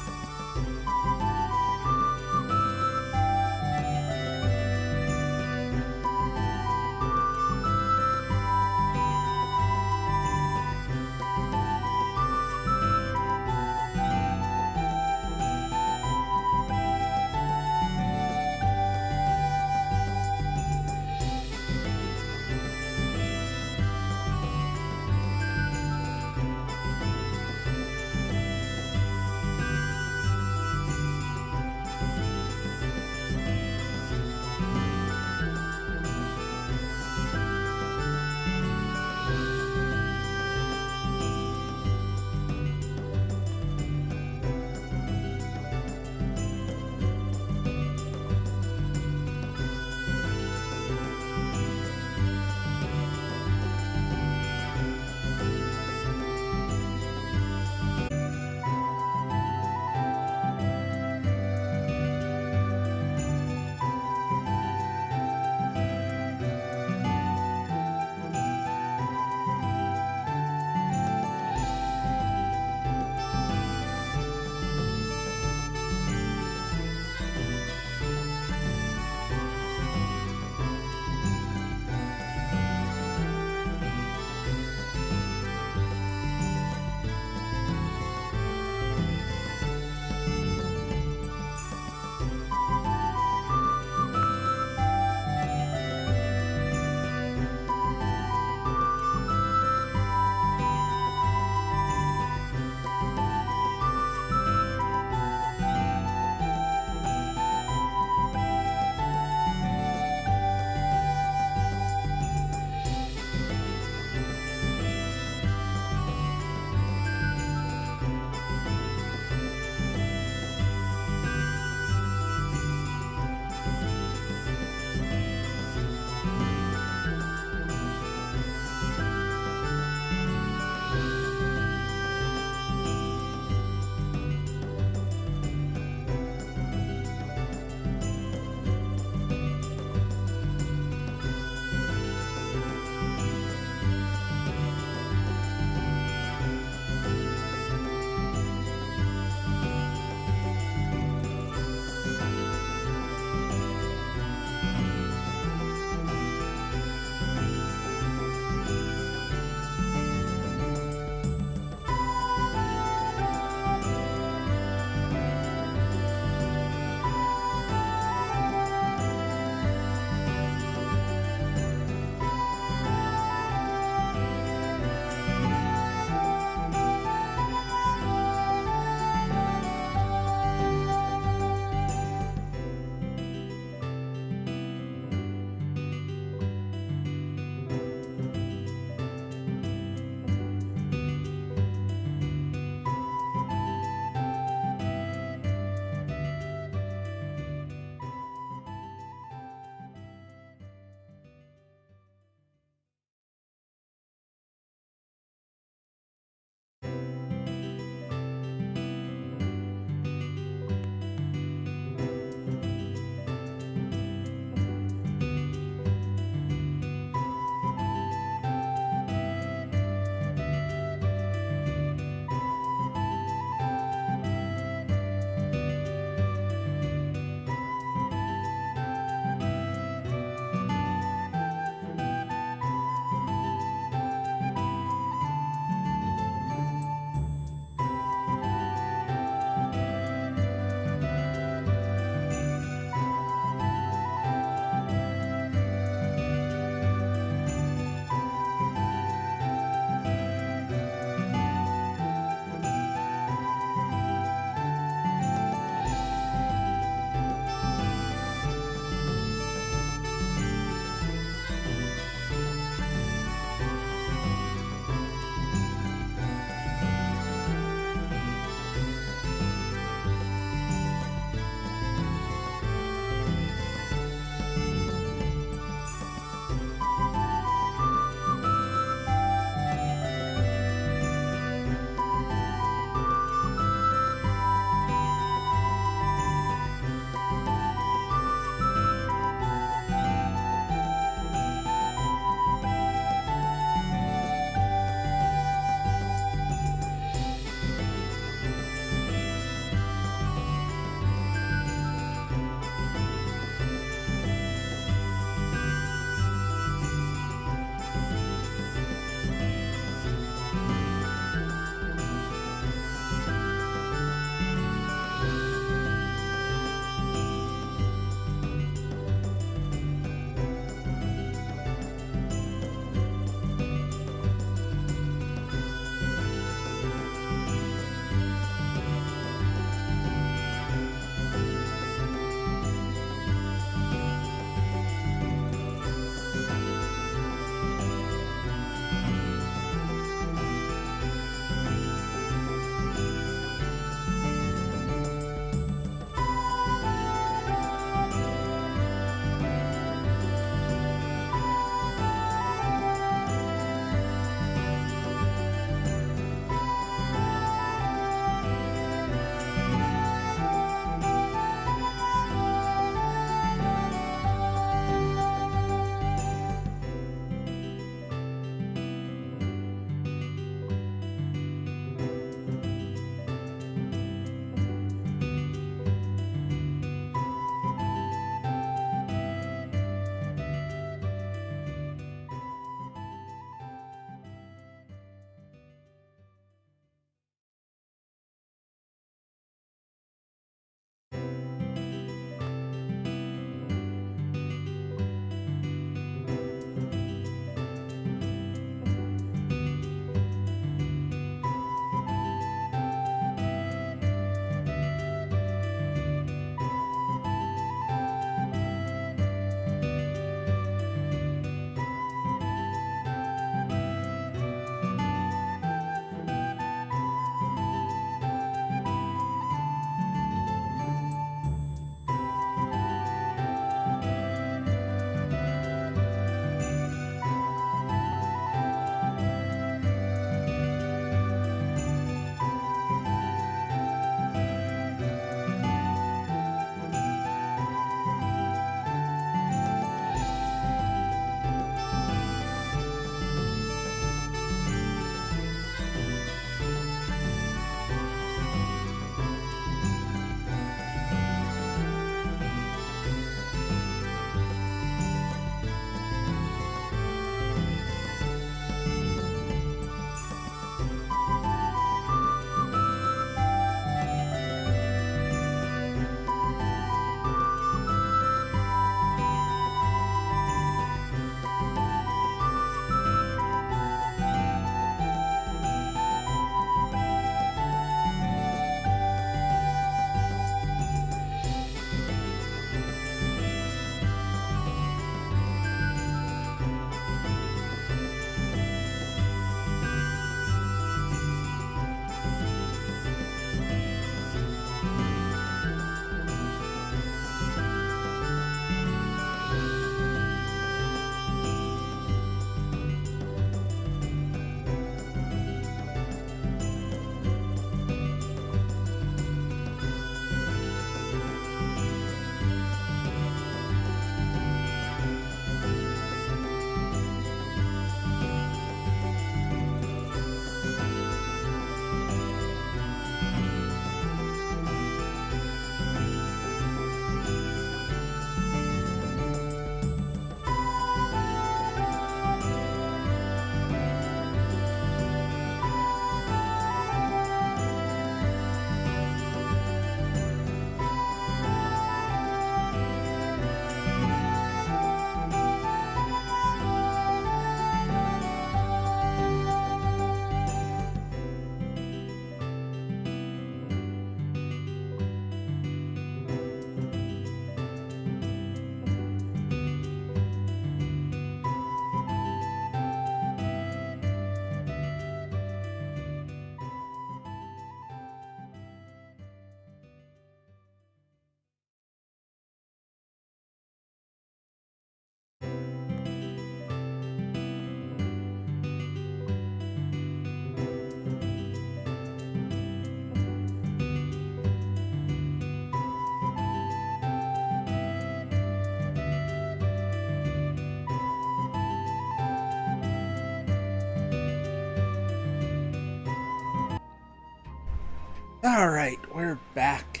Alright, we're back.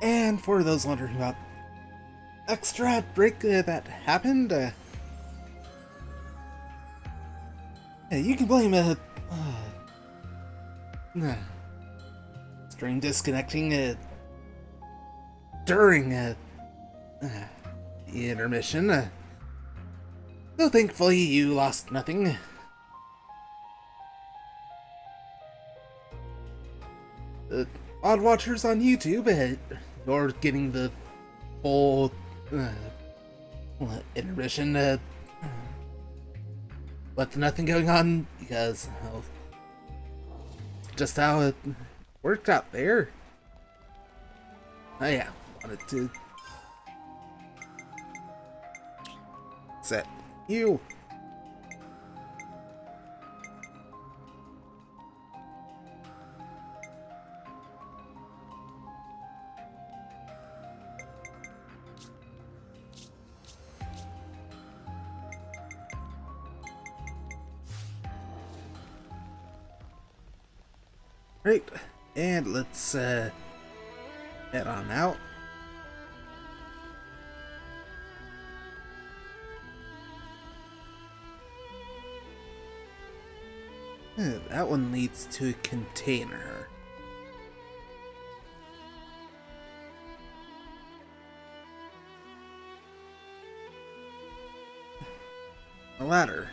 And for those wondering about extra break that happened, yeah, you can blame stream disconnecting during the intermission. So thankfully you lost nothing. Odd watchers on YouTube, you're getting the full intermission with nothing going on because just how it worked out there. Oh yeah, wanted to set you. Right, and let's head on out. That one leads to a container. A ladder.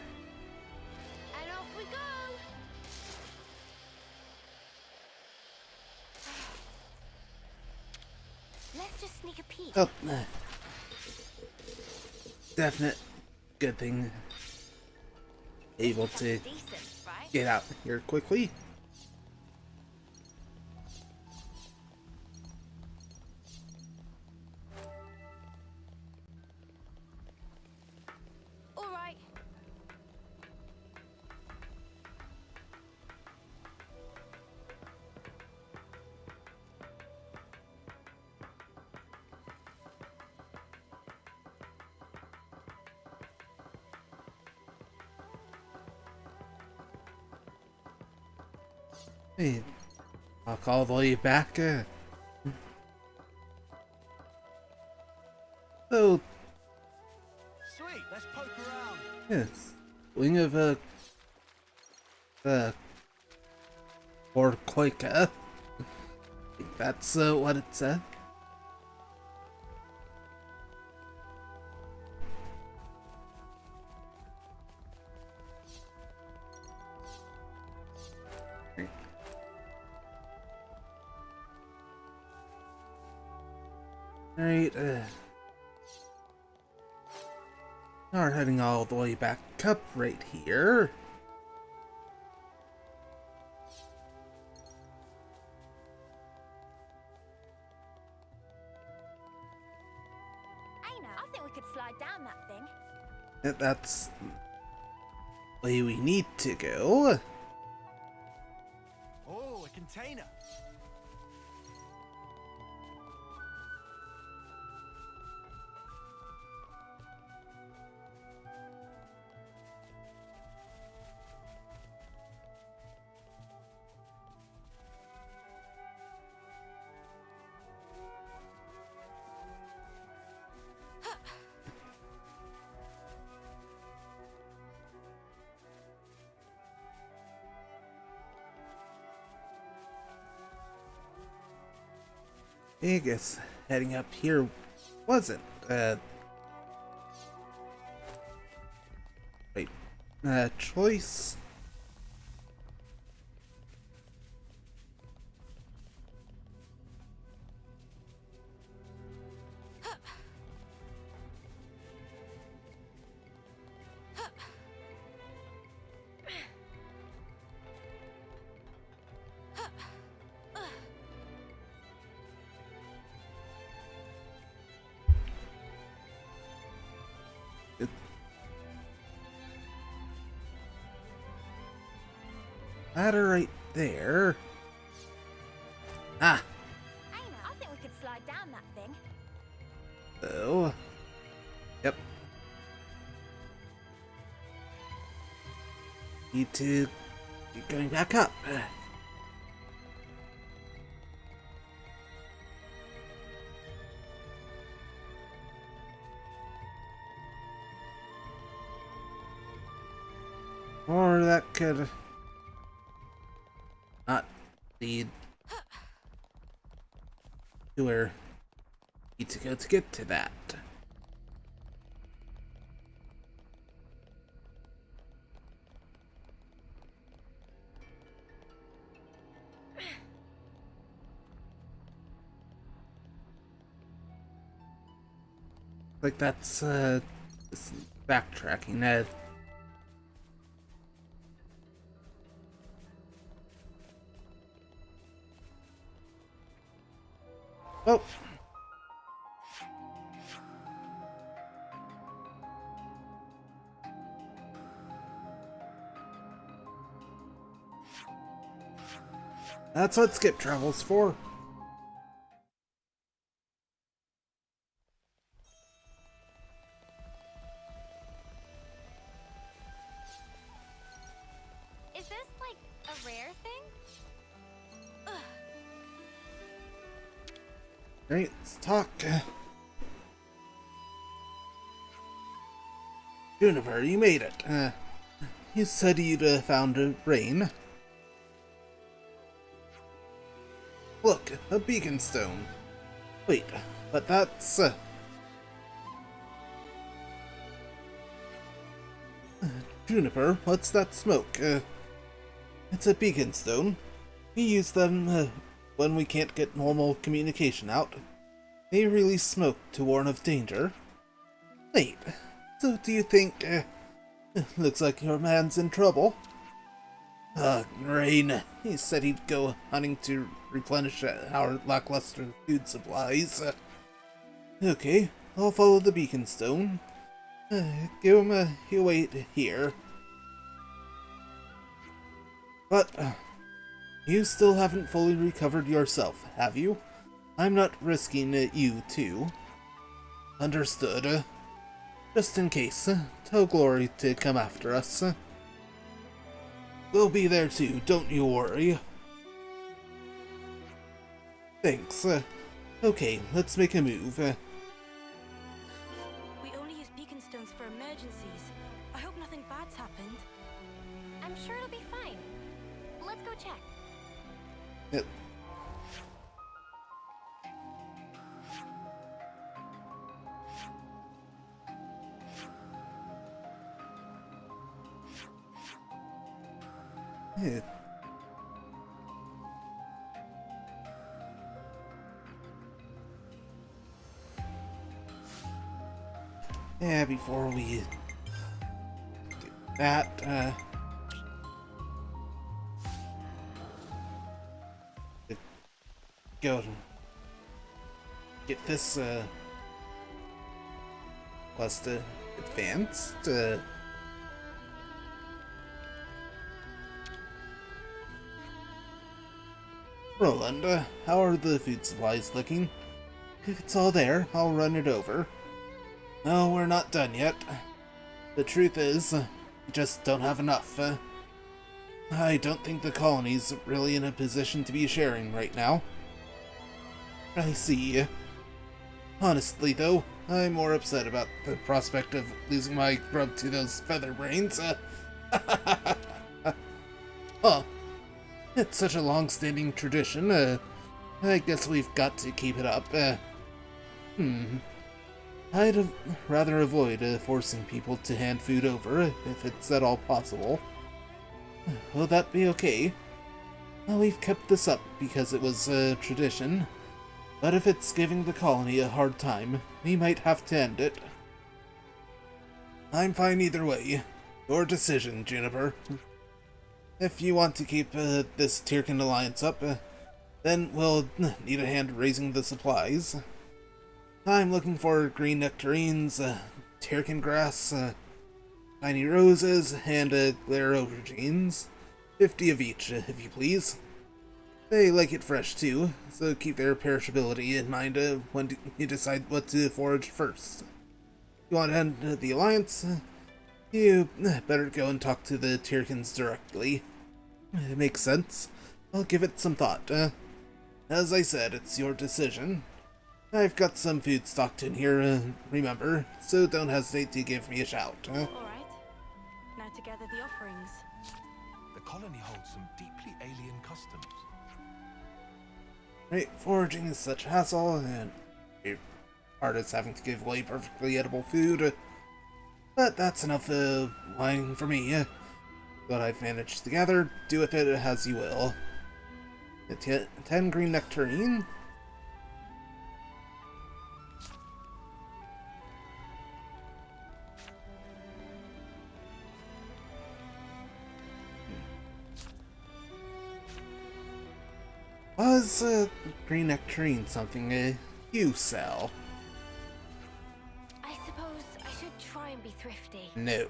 And off we go! Let's just sneak a peek. Oh, definite good thing. Able to Decent, right? get out here quickly. All right. Hey, I'll call the way back. So, Sweet, let's poke around. yes, wing of or Koika. I think that's what it said. Alright, now we're heading all the way back up right here. Aina, I think we could slide down that thing. That's the way we need to go. Oh, a container. I guess heading up here wasn't right choice. Ladder right there. Ah, Aina, I think we could slide down that thing. oh. Yep. Need to keep going back up. Or that could not lead to where we need to go to get to that. Like that's backtracking, Ned. Oh. That's what Skip travel's for. Is this like a rare thing? Right, let's talk. Juniper, you made it. You said you'd found a rain. Look, a beacon stone. Wait, but that's... Juniper, what's that smoke? It's a beacon stone. We use them when we can't get normal communication out. They release smoke to warn of danger. Wait, so do you think... looks like your man's in trouble. Rain. He said he'd go hunting to replenish our lackluster food supplies. Okay, I'll follow the beacon stone. Give him he'll wait here. But, you still haven't fully recovered yourself, have you? I'm not risking you too. Understood. Just in case, tell Glory to come after us. We'll be there too, don't you worry. Thanks. Okay, let's make a move. We only use beacon stones for emergencies. I hope nothing bad's happened. I'm sure it'll be fine. Let's go check. Yep. Yeah, before we do that, go get this, quest advanced, Roland, how are the food supplies looking? If it's all there, I'll run it over. No, we're not done yet. The truth is, we just don't have enough. I don't think the colony's really in a position to be sharing right now. I see. Honestly, though, I'm more upset about the prospect of losing my grub to those feather brains. Huh. It's such a long-standing tradition. I guess we've got to keep it up. I'd rather avoid forcing people to hand food over, if it's at all possible. Will that be okay? Well, we've kept this up because it was a tradition, but if it's giving the colony a hard time, we might have to end it. I'm fine either way. Your decision, Juniper. If you want to keep this Tyrkin alliance up, then we'll need a hand raising the supplies. I'm looking for green nectarines, Tyrkin grass, tiny roses, and glare aubergines. 50 of each, if you please. They like it fresh too, so keep their perishability in mind when you decide what to forage first. You want to end the alliance? You better go and talk to the Tyrkans directly. It makes sense. I'll give it some thought. As I said, it's your decision. I've got some food stocked in here, remember, so don't hesitate to give me a shout. All right. Now to gather the offerings. The colony holds some deeply alien customs. Right, foraging is such a hassle, and artists having to give away perfectly edible food. But that's enough wine for me. What I've managed to gather, do with it as you will. 10 green nectarine? Was green nectarine something you sell? I suppose I should try and be thrifty. No.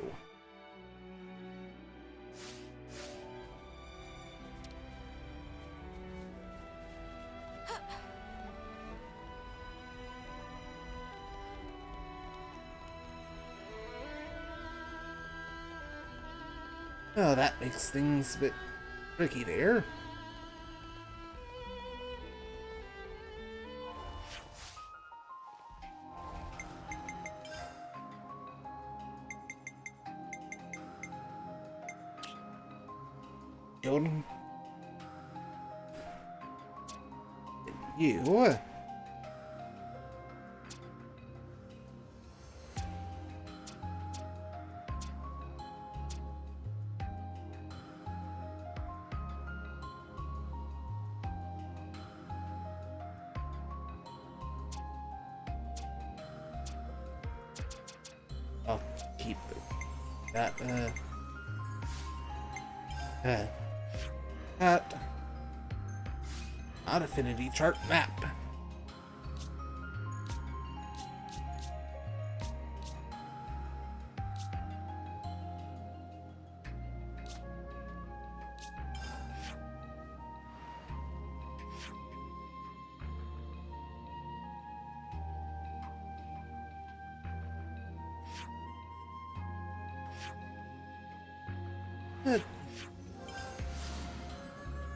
Oh, that makes things a bit tricky there. You. I'll keep that, that. Not affinity chart map.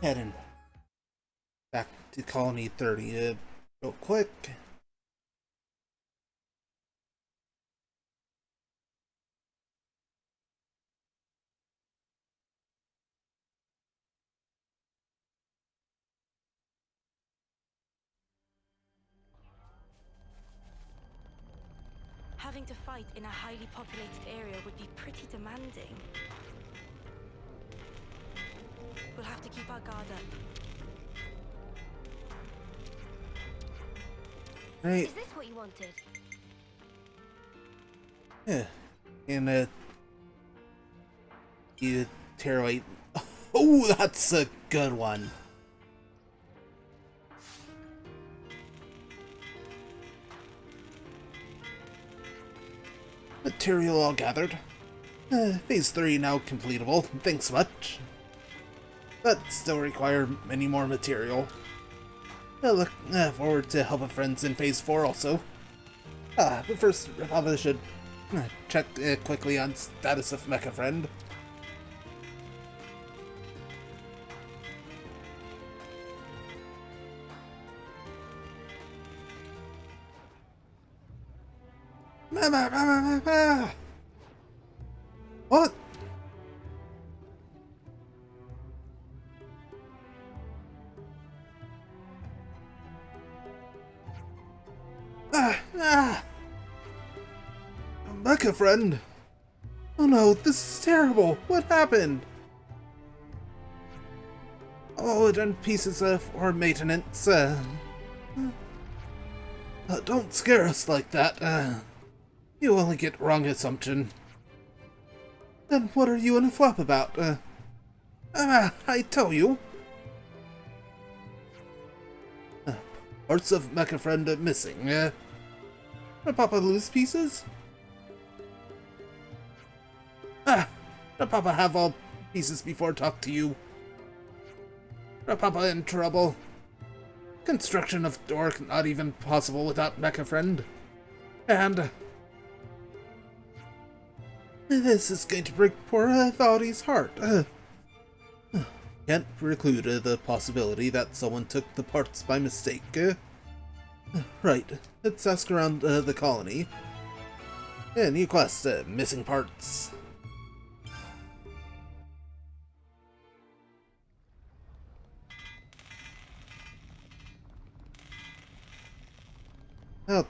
Heading back to Colony 30 real quick. Having to fight in a highly populated area would be pretty demanding. We'll have to keep our guard up. Right. Is this what you wanted? Yeah. And you terrorite. Oh, that's a good one. Material all gathered. Phase 3 now completable. Thanks much. But still require many more material. I look forward to help of friends in Phase 4 also. But first, I probably should check quickly on status of Mecha Friend. What? Mecha Friend! Oh no, this is terrible! What happened? Oh, done pieces for maintenance. Don't scare us like that. You only get wrong assumption. Then what are you in a flop about? I tell you. Parts of Mecha Friend missing. Did Papa lose pieces? Did Papa have all pieces before talk to you? Did Papa in trouble? Construction of door not even possible without Mecha Friend. And This is going to break poor Thali's heart. Can't preclude the possibility that someone took the parts by mistake. Right, let's ask around the colony. New quest, missing parts. I'll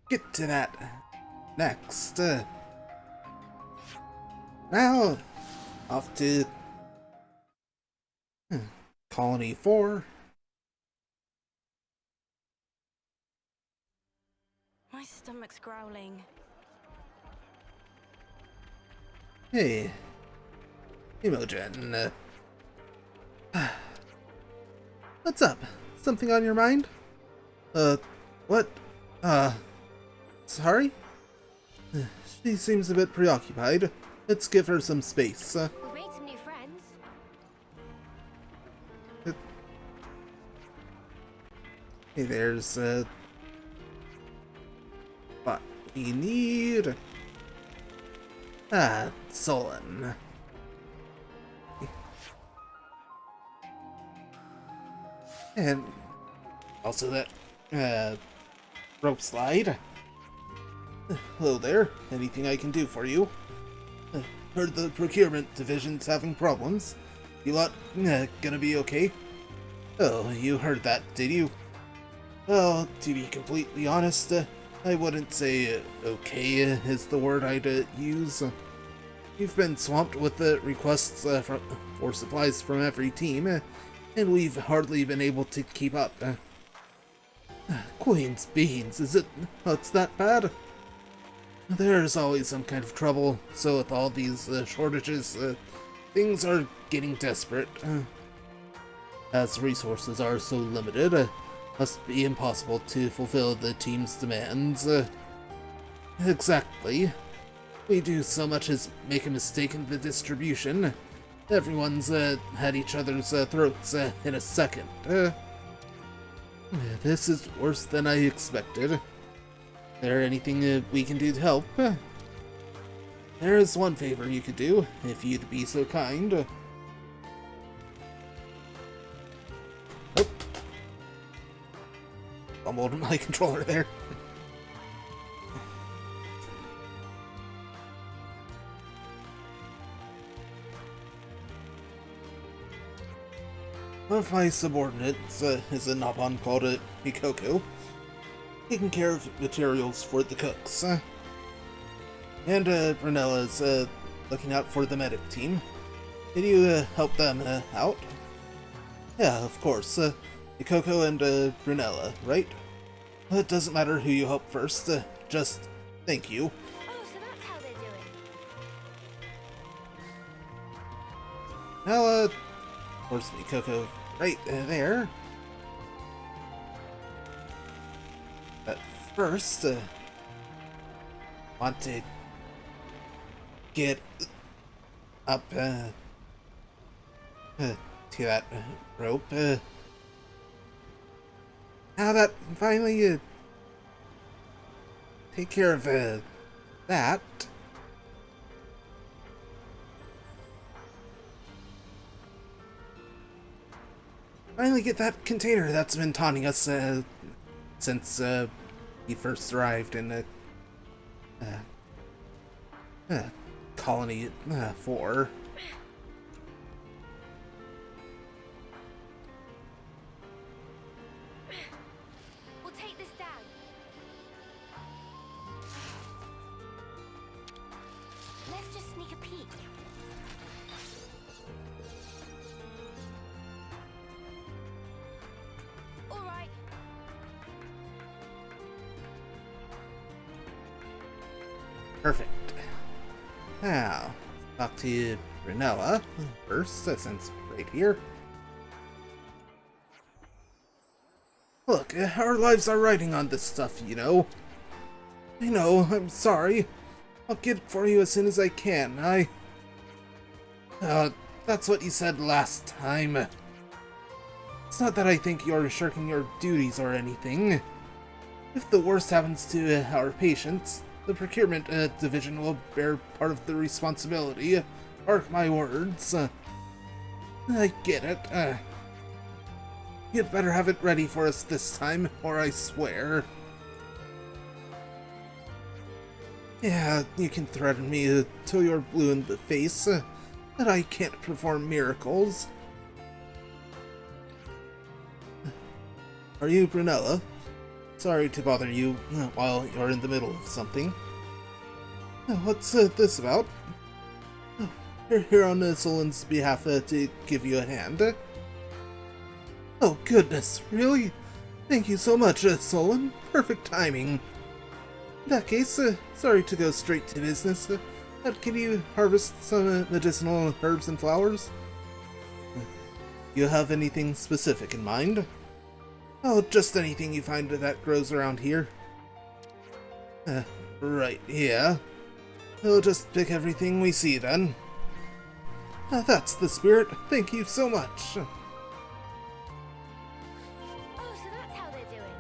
get to that next. Now, off to Colony 4. My stomach's growling. Hey, Imogen. What's up? Something on your mind? What? Sorry? She seems a bit preoccupied. Let's give her some space. We've made some new friends. Hey, there's, what we need. Solon. And also that, rope slide. Hello there. Anything I can do for you? Heard the procurement division's having problems. You lot gonna be okay? Oh, you heard that, did you? Well, to be completely honest, I wouldn't say okay is the word I'd use. We've been swamped with requests for supplies from every team, and we've hardly been able to keep up. Queen's beans, it's that bad? There's always some kind of trouble, so with all these shortages, things are getting desperate. As resources are so limited, must be impossible to fulfill the team's demands. Exactly. We do so much as make a mistake in the distribution. Everyone's had each other's throats in a second. This is worse than I expected. There anything we can do to help? There is one favor you could do, if you'd be so kind. Oh. Fumbled my controller there. One of my subordinates is a Nabon called Mikoko, taking care of materials for the cooks. And Brunella's looking out for the medic team. Can you help them out? Yeah, of course. Mikoko and Brunella, right? It doesn't matter who you help first, just thank you. Oh, so that's how they're doing. Now, of course, Mikoko right there. But first, want to get up to that rope. Now that finally take care of that. Finally get that container that's been taunting us since he first arrived in Colony 4. We'll take this down. Let's just sneak a peek. All right. Perfect. Now, talk to Brunella first, since right here. Look, our lives are riding on this stuff, you know. I know, I'm sorry. I'll get it for you as soon as I can. That's what you said last time. It's not that I think you're shirking your duties or anything. If the worst happens to our patients, The procurement division will bear part of the responsibility. Mark my words. I get it. You'd better have it ready for us this time, or I swear. Yeah, you can threaten me till you're blue in the face, but I can't perform miracles. Are you Brunella? Sorry to bother you while you're in the middle of something. What's this about? We're here on Solon's behalf to give you a hand. Oh goodness, really? Thank you so much, Solon. Perfect timing. In that case, sorry to go straight to business, but can you harvest some medicinal herbs and flowers? You have anything specific in mind? Oh, just anything you find that grows around here. Right, yeah. We'll just pick everything we see then. That's the spirit. Thank you so much. Oh, so that's how they're doing.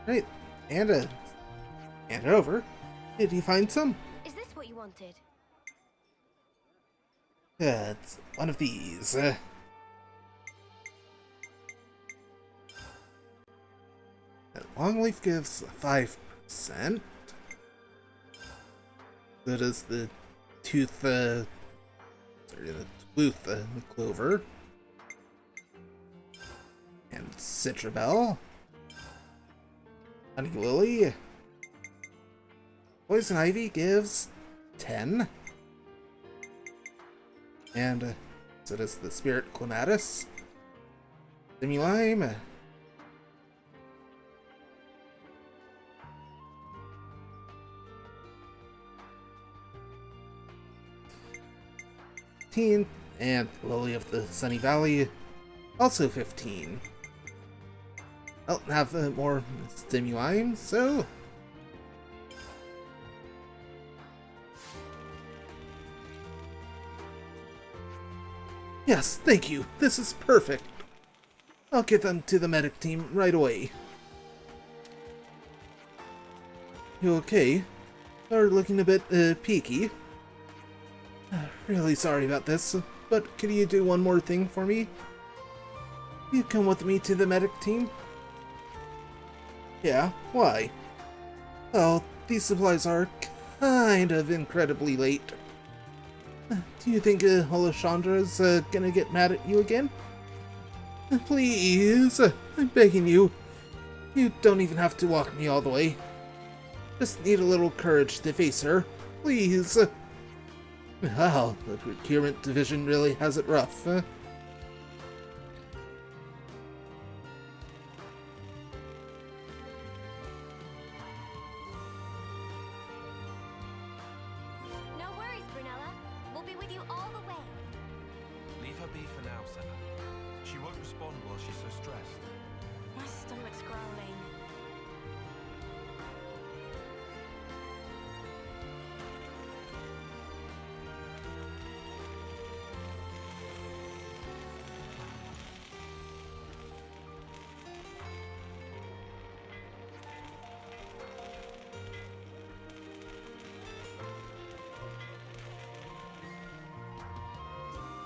Right, and hand it over. Did you find some? Is this what you wanted? It's one of these. Longleaf gives 5%. So does the tooth, the tooth clover. And Citrabelle. Honey Lily. Poison Ivy gives 10. And so does the Spirit Clematis. Stimulime. And Lily of the Sunny Valley, also 15. I don't have more stimuli, so... Yes, thank you. This is perfect. I'll get them to the medic team right away. You okay? You're looking a bit, peaky. Really sorry about this, but could you do one more thing for me? You come with me to the medic team? Yeah, why? Well, these supplies are kind of incredibly late. Do you think Alessandra's gonna get mad at you again? Please, I'm begging you. You don't even have to walk me all the way. Just need a little courage to face her, please. Wow, the procurement division really has it rough, huh? No worries, Brunella. We'll be with you all the way. Leave her be for now, Senna. She won't respond while she's so stressed. My stomach's growling.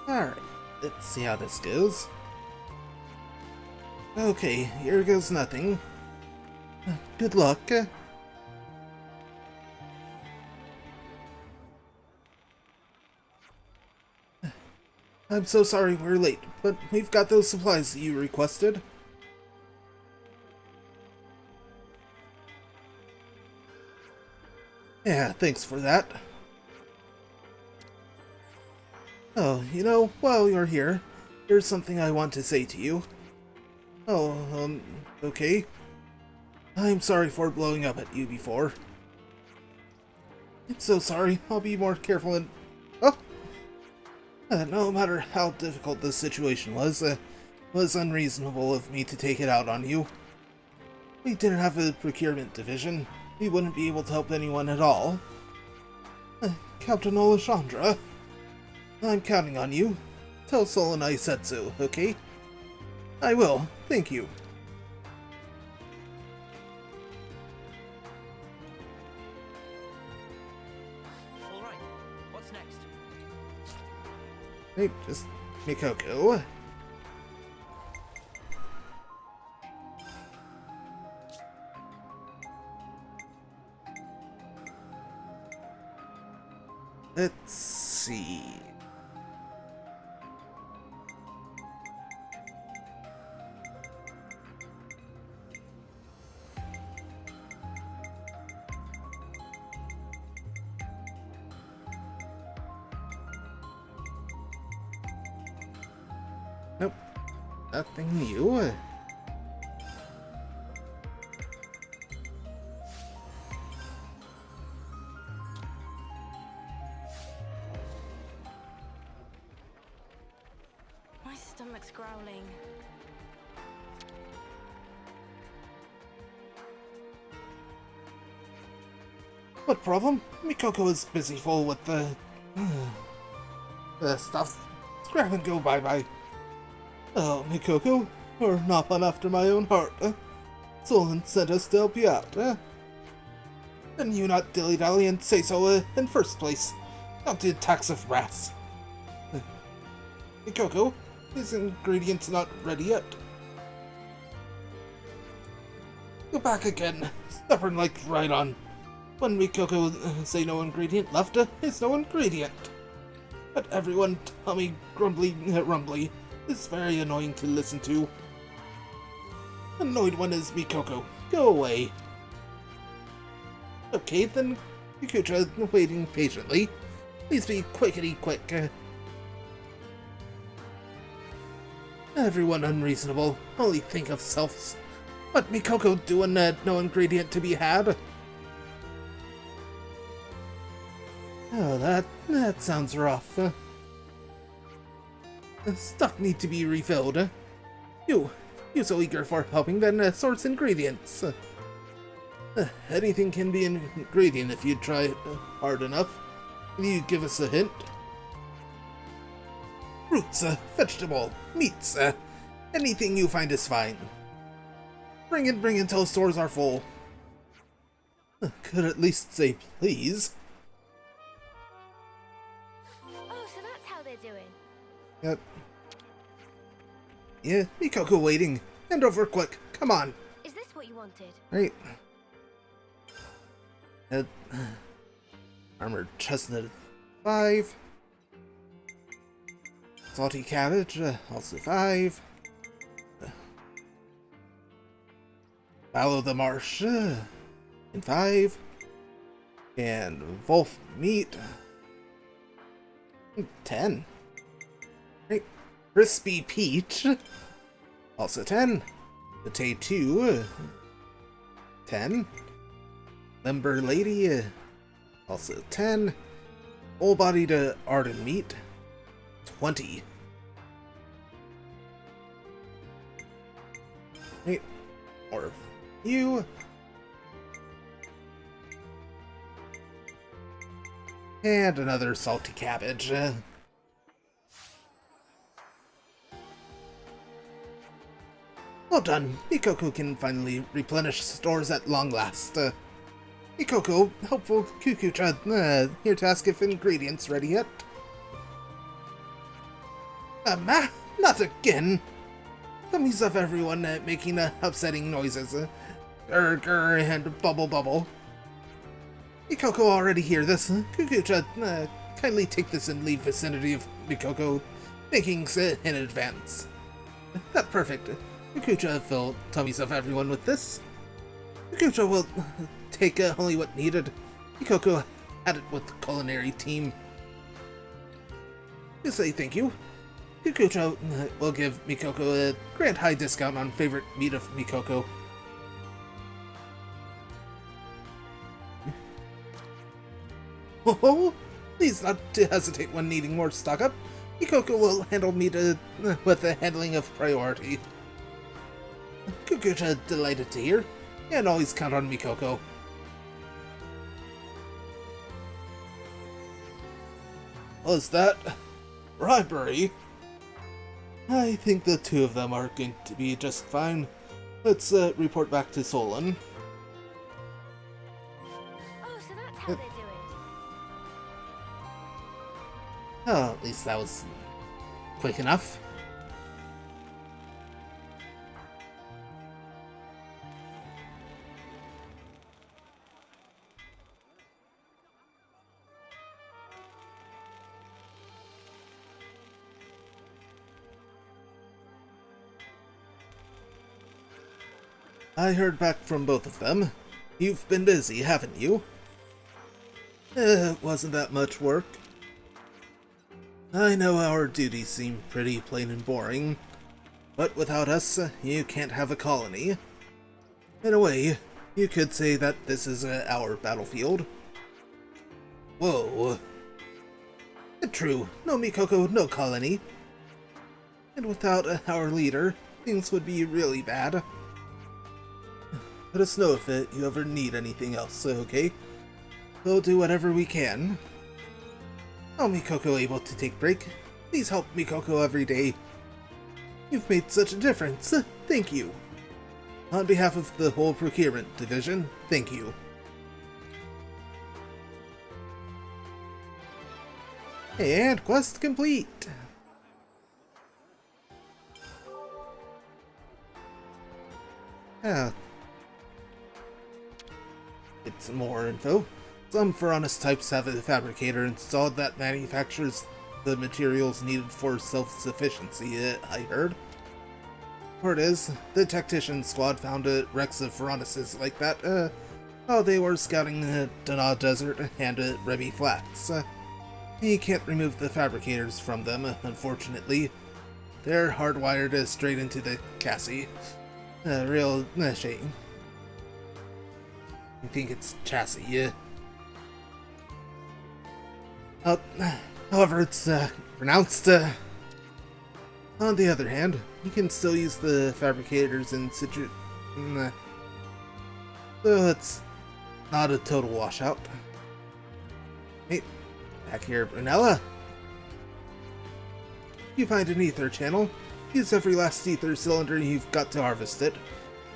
Alright, let's see how this goes. Okay, here goes nothing. Good luck. I'm so sorry we're late, but we've got those supplies that you requested. Yeah, thanks for that. Oh, you know, while you're here, here's something I want to say to you. Oh, okay. I'm sorry for blowing up at you before. I'm so sorry. I'll be more careful and... Oh! No matter how difficult the situation was, it was unreasonable of me to take it out on you. We didn't have a procurement division. We wouldn't be able to help anyone at all. Captain Alessandra, I'm counting on you. Tell Solon I said so, okay? I will, thank you. What's next? Right, just Mikoko. Let's see. Nope, nothing new. My stomach's growling. What problem? Mikoko is busy full with the stuff. Grab and go bye-bye. Oh, Mikoko, you're not one after my own heart. Solon sent us to help you out. And you not dilly-dally and say so in first place. Not the attacks of wrath. Mikoko, these ingredients not ready yet. Go back again. Stubborn like right on. When Mikoko say no ingredient left, is no ingredient. But everyone tummy rumbly is very annoying to listen to. Annoyed one is Mikoko. Go away. Okay, then Kikucha waiting patiently. Please be quickety quick. Everyone unreasonable. Only think of selves. What Mikoko doing no ingredient to be had? Oh, that sounds rough. Stuff need to be refilled. You so eager for helping, then source ingredients. Anything can be an ingredient if you try hard enough. Can you give us a hint? Fruits, vegetable, meats, anything you find is fine. Bring in till stores are full. Could at least say please. Oh, so that's how they're doing. Yep. Yeah, Mikoko waiting. Hand over quick. Come on. Is this what you wanted? Right. Armored chestnut 5. Salty cabbage, also 5. Follow the marsh, in 5. And wolf meat, 10. Right. Crispy peach, also 10. Potato, 10. Limber lady, also 10. Full-bodied ardent meat, 20. Right. Or you. And another salty cabbage. Well done. Mikoko can finally replenish stores at long last. Mikoko, helpful Kuku-chan, here to ask if ingredients ready yet. Not again! Tummies of everyone making upsetting noises. Grr and bubble. Mikoko already hear this. Kuku-chan, kindly take this and leave vicinity of Mikoko, making in advance. That's perfect. Kuku-chan fill tummies of everyone with this. Kuku-chan will take only what needed. Mikoko had it with the culinary team. You say thank you. Kuku-chan will give Mikoko a grand high discount on favorite meat of Mikoko. Oh, please not to hesitate when needing more stock up. Mikoko will handle meat with the handling of priority. Kuku-chan delighted to hear, and always count on Mikoko. Was that bribery? I think the two of them are going to be just fine. Let's report back to Solon. Oh, so that's how they're doing. Oh, at least that was quick enough. I heard back from both of them. You've been busy, haven't you? It wasn't that much work. I know our duties seem pretty plain and boring, but without us, you can't have a colony. In a way, you could say that this is our battlefield. Whoa. True, no Mikoko, no colony. And without our leader, things would be really bad. Let us know if you ever need anything else, okay? We'll do whatever we can. Oh, Mikoko able to take break. Please help Mikoko every day. You've made such a difference. Thank you. On behalf of the whole procurement division, thank you. And quest complete. Get some more info. Some Piranhas types have a fabricator installed that manufactures the materials needed for self-sufficiency, I heard. Word is, the tactician squad found a wrecks of Piranhas like that, while they were scouting the Dana Desert and Rebby Flats. You can't remove the fabricators from them, unfortunately. They're hardwired straight into the chassis. Real shame. I think it's chassis, yeah. However, it's pronounced. On the other hand, you can still use the fabricators in so it's not a total washout. Hey, back here, Brunella. You find an ether channel. Use every last ether cylinder you've got to harvest it.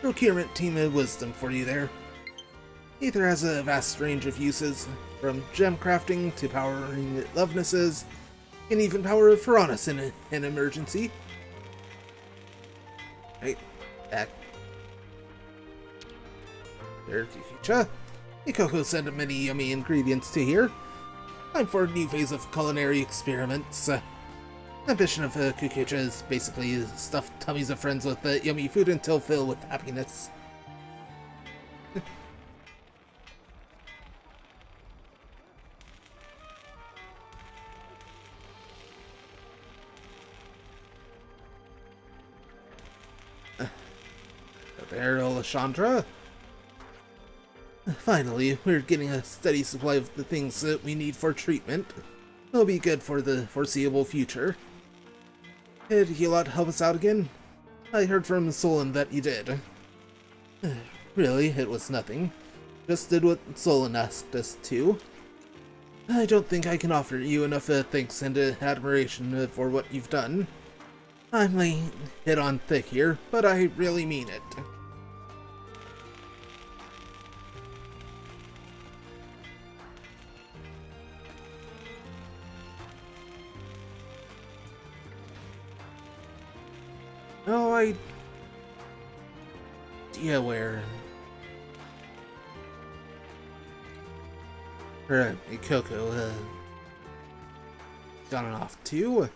Procurement team of wisdom for you there. Ether has a vast range of uses, from gem crafting to powering lovenesses, and even power a Piranhas in an emergency. Right, back. There's the future. Mikoko sent many yummy ingredients to here. Time for a new phase of culinary experiments. Ambition of Kukicha is basically stuff tummies of friends with yummy food until filled with happiness. There, Alessandra. Finally, we're getting a steady supply of the things that we need for treatment. It'll be good for the foreseeable future. Did Helot help us out again? I heard from Solon that you did. Really, it was nothing. Just did what Solon asked us to. I don't think I can offer you enough thanks and admiration for what you've done. I'm laying it on thick here, but I really mean it. No idea where Mikoko gone off to.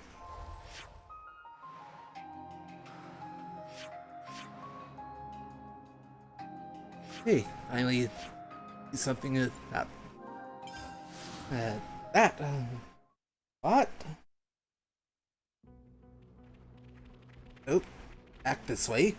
Hey, finally do something about that. What? Oh, back this way.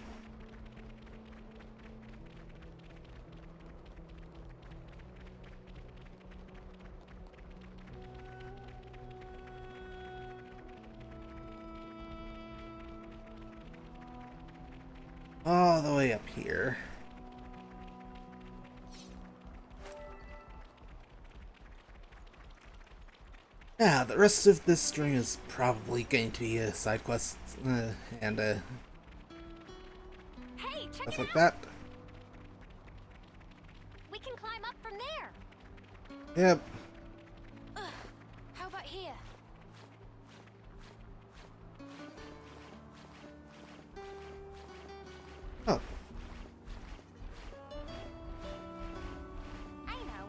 All the way up here. Yeah, the rest of this string is probably going to be side quests and Hey, stuff like that. We can climb up from there. Yep. How about here?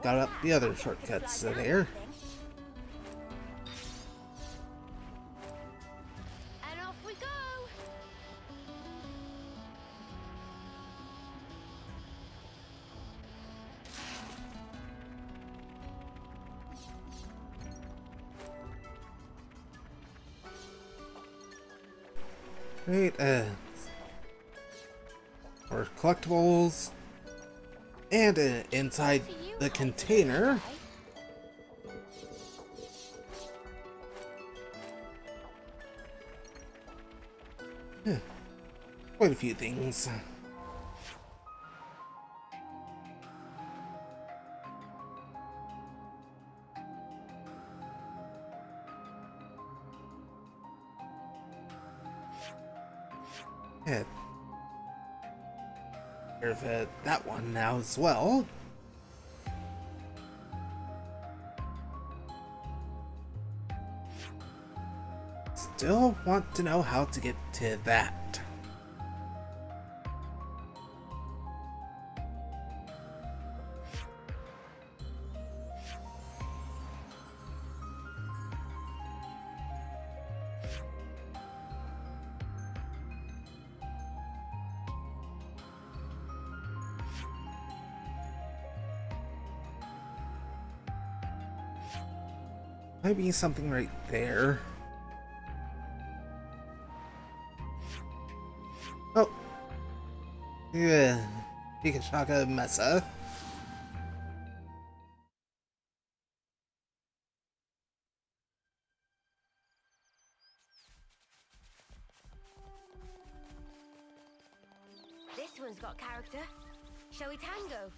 got up the other shortcuts there. And off we go. Great, more collectibles. And inside the container, quite a few things. Yeah. There's that one now as well. Still want to know how to get to that. Might be something right there. Oh. Yeah. Pikashaka Mesa. This one's got character. Shall we tango?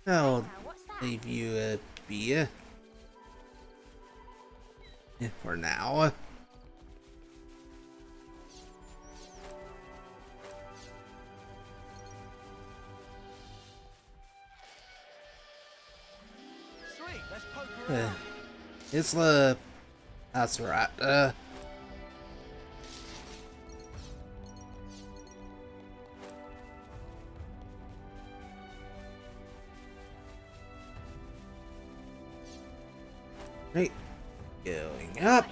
I'll Now, what's that? leave you be for now. Sweet, let's poke around. It's the Aserat. Right. Going up.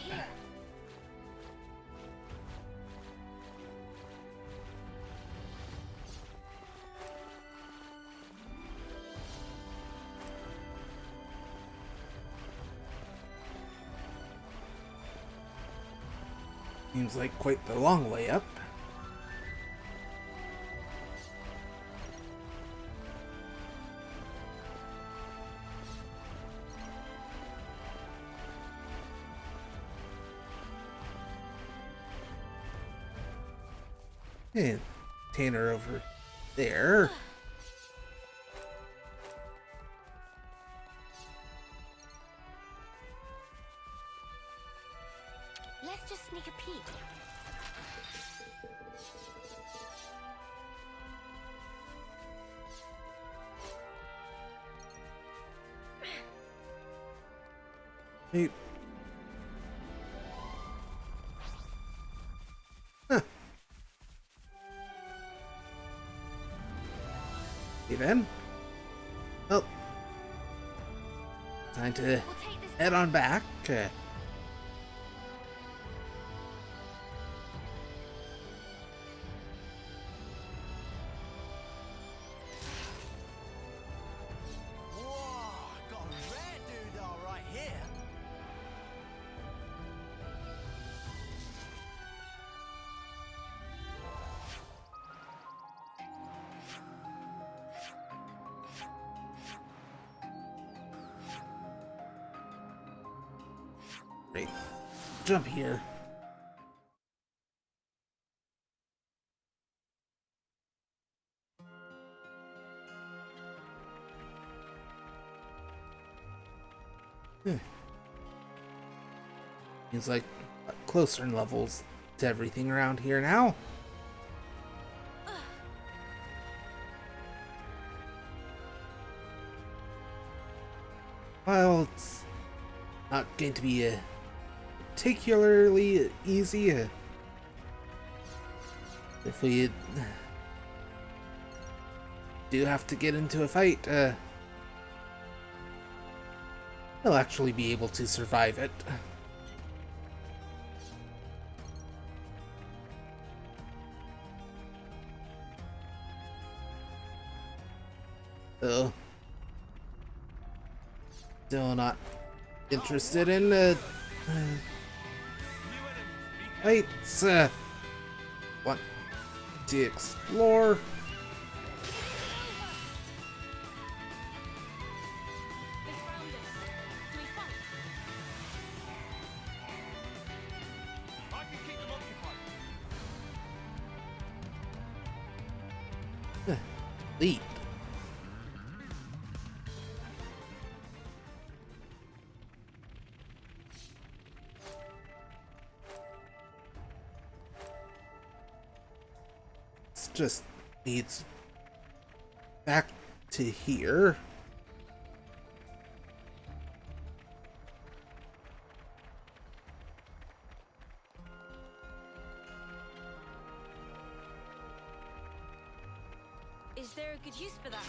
Seems like quite the long way up. And Tanner over there. Let's just sneak a peek. Hey. Huh. Hey then. Well, time to We'll take this head on back. Whoa, got a rare doodah right here. Great. Jump here. Seems like closer in levels to everything around here now. While it's not going to be particularly easy, if we do have to get into a fight, he'll actually be able to survive it. So, still not interested in fights. Want to explore. They found us. Do we fight? I can keep them occupied. Leap. Just leads back to here. Is there a good use for that?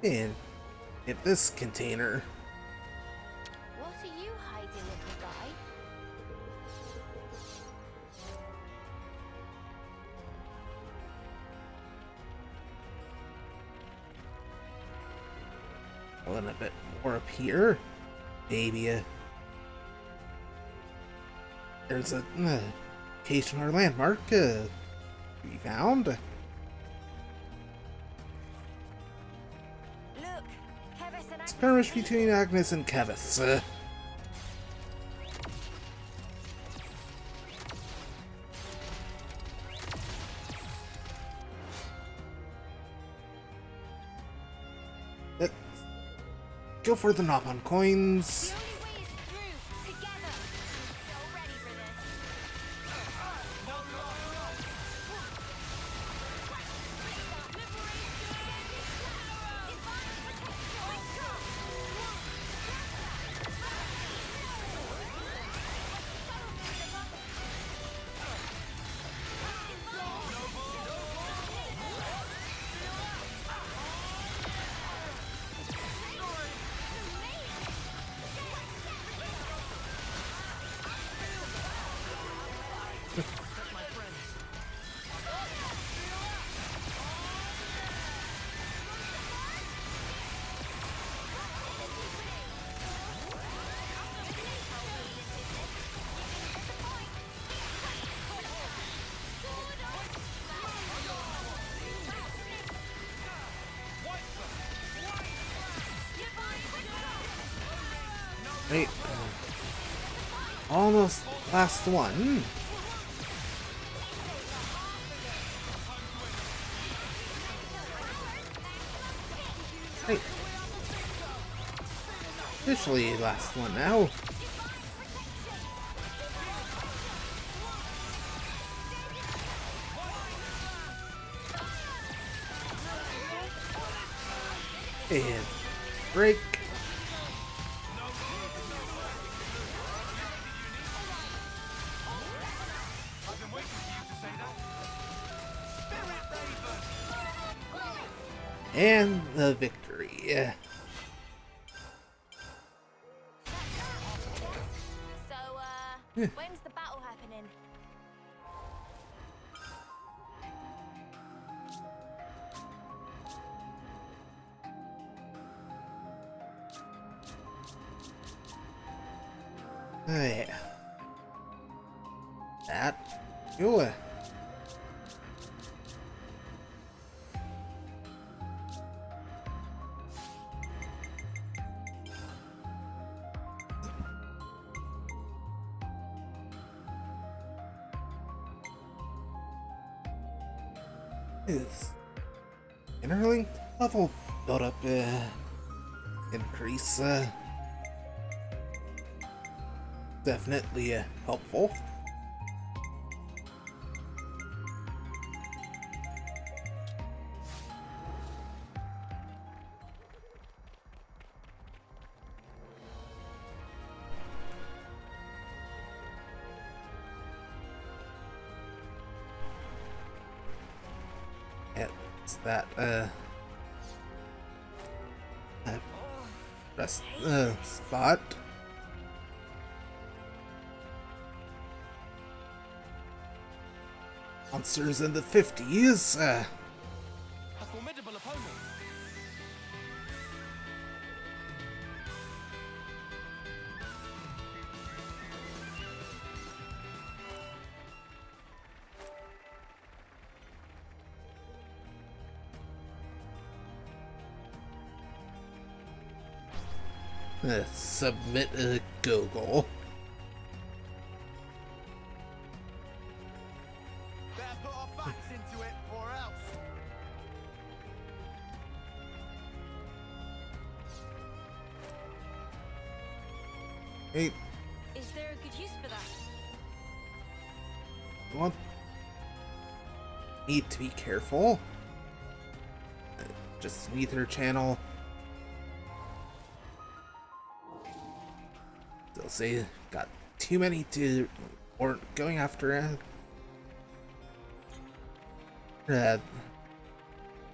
And get this container. What are you hiding, little guy? A little bit more up here. Maybe there's a location or landmark to be found. Look, Kevis and Agnes. Skirmish between Agnes and Kevis. Let's go for the knob on coins. The only way is through, together. So ready for this. Wait. Almost last one. Hey. Officially last one now. And break. And the victory. So, when's the battle happening? Hey. That. Cool. Is interlinked level build up increase definitely helpful. It's that Rest spot. Monsters in the 50s. A formidable opponent. Submit a Google. Better put our backs into it, or else. Hey, Is there a good use for that? you want need to be careful. Just Ether channel. They'll say got too many to or going after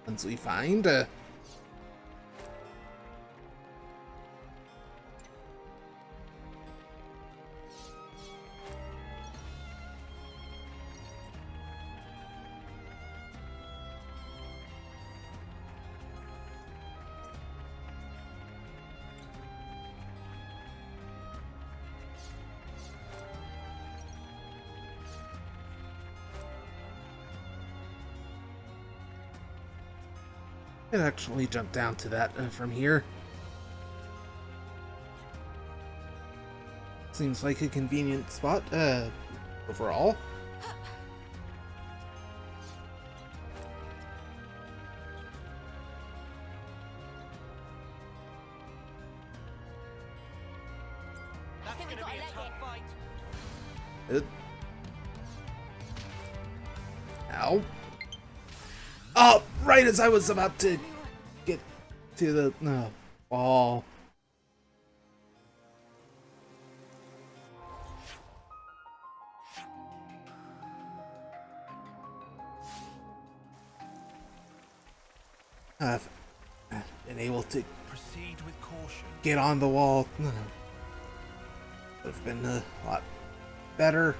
once we find can actually jump down to that from here. Seems like a convenient spot overall. That's think we gonna be got a a tough leg fight. Ow. Oh, right as I was about to get to the wall. I've been able to Proceed with caution. get on the wall. Would have been a lot better.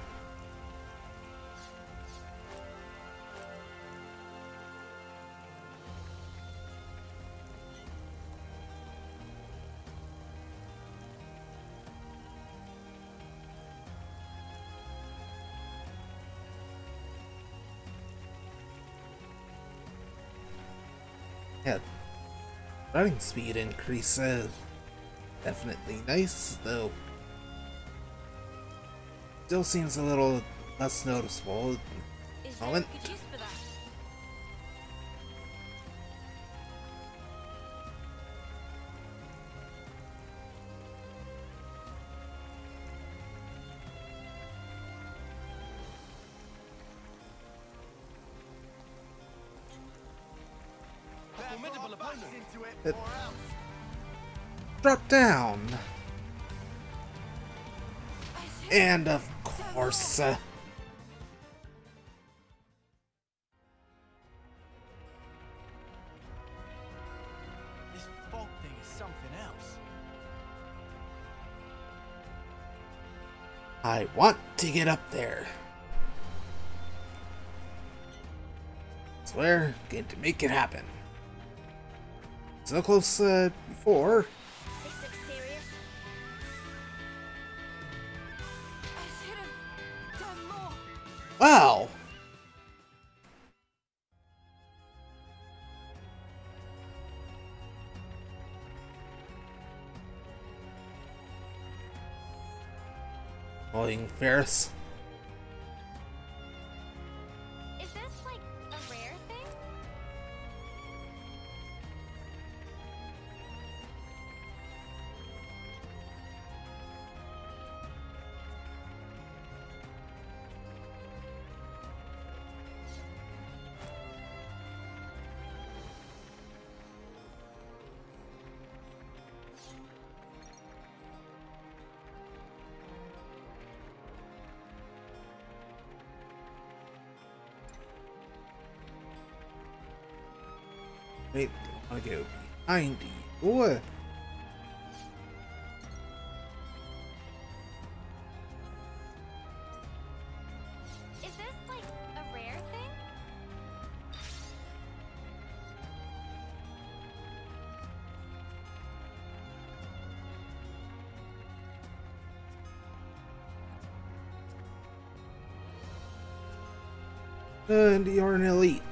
Yeah, running speed increase definitely nice, though still seems a little less noticeable at Is the there a moment. good use for that? A formidable opponent. Into it, It- or else. Drop down, and of course, This fog thing is something else. I want to get up there. Swear, going to make it happen. So close before. This looks serious. I should have done more. Wow. Annoying Ferris. Is this like a rare thing? Wait, I wanna go 90. What? Is this like a rare thing? And you're an elite.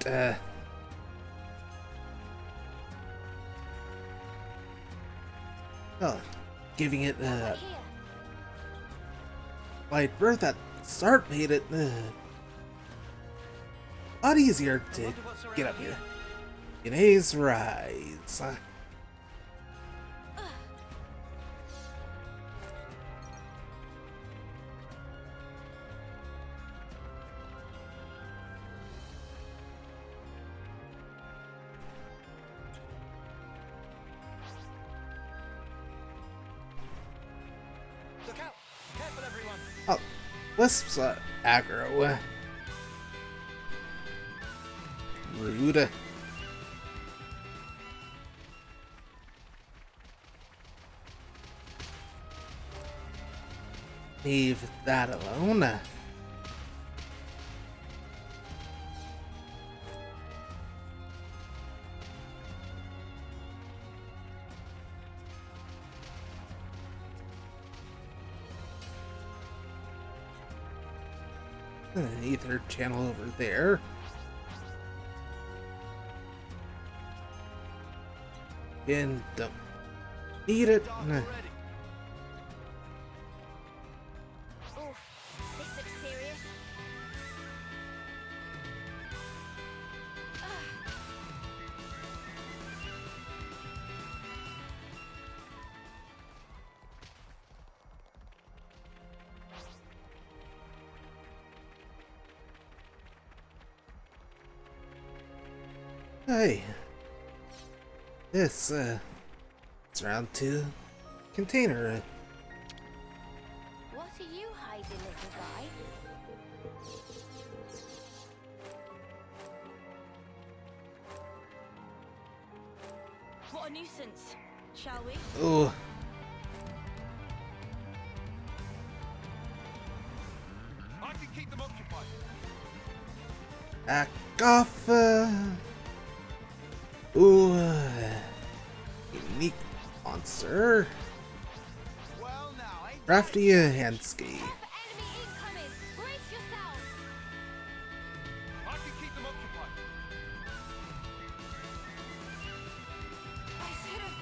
Oh, giving it Here. wide berth at start made it a lot easier to get up here. Today's rise. Look out! Careful, everyone! Oh, Wisp's aggro. Rude. Leave that alone. An ether channel over there. And don't need it. Oof, this looks serious. Hey. This, it's round 2 container. What are you hiding, little guy? What a nuisance. Shall we? Oh. I can keep them occupied. Back off. Ooh. Unique monster. Well, now, ain't Crafty handscape. Enemy incoming! Brace yourselves! I can keep them occupied. I should have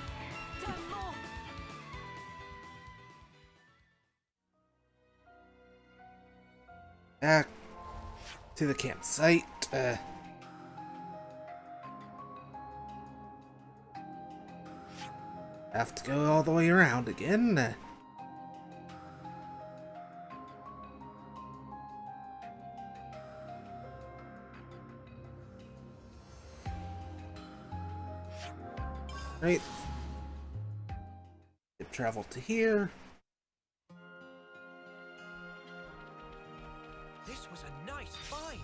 done more. Back to the campsite. Have to go all the way around again. Right. Travel to here. This was a nice find.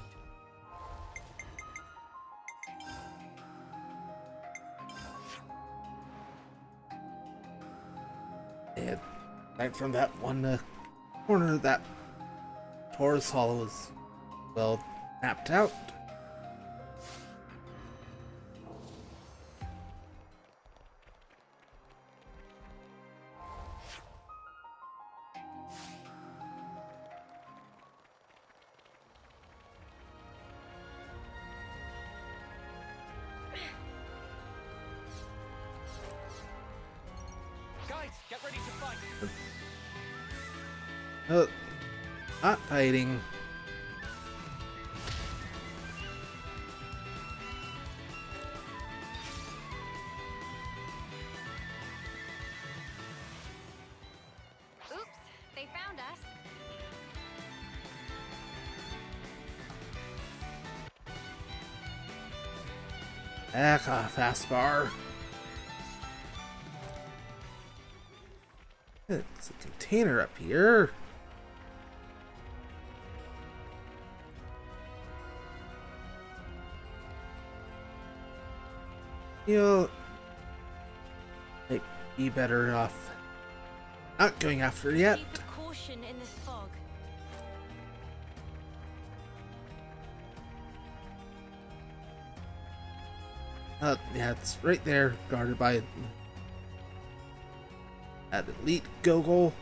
And right from that one corner, that Taurus Hollow is well mapped out. Guys, get ready to fight. Oh, not fighting. Oops, they found us. Back off, fastbar. It's a container up here. You'll Might be better off not going after it yet. Keep caution in this fog. Yeah, it's right there, guarded by that elite Gogol.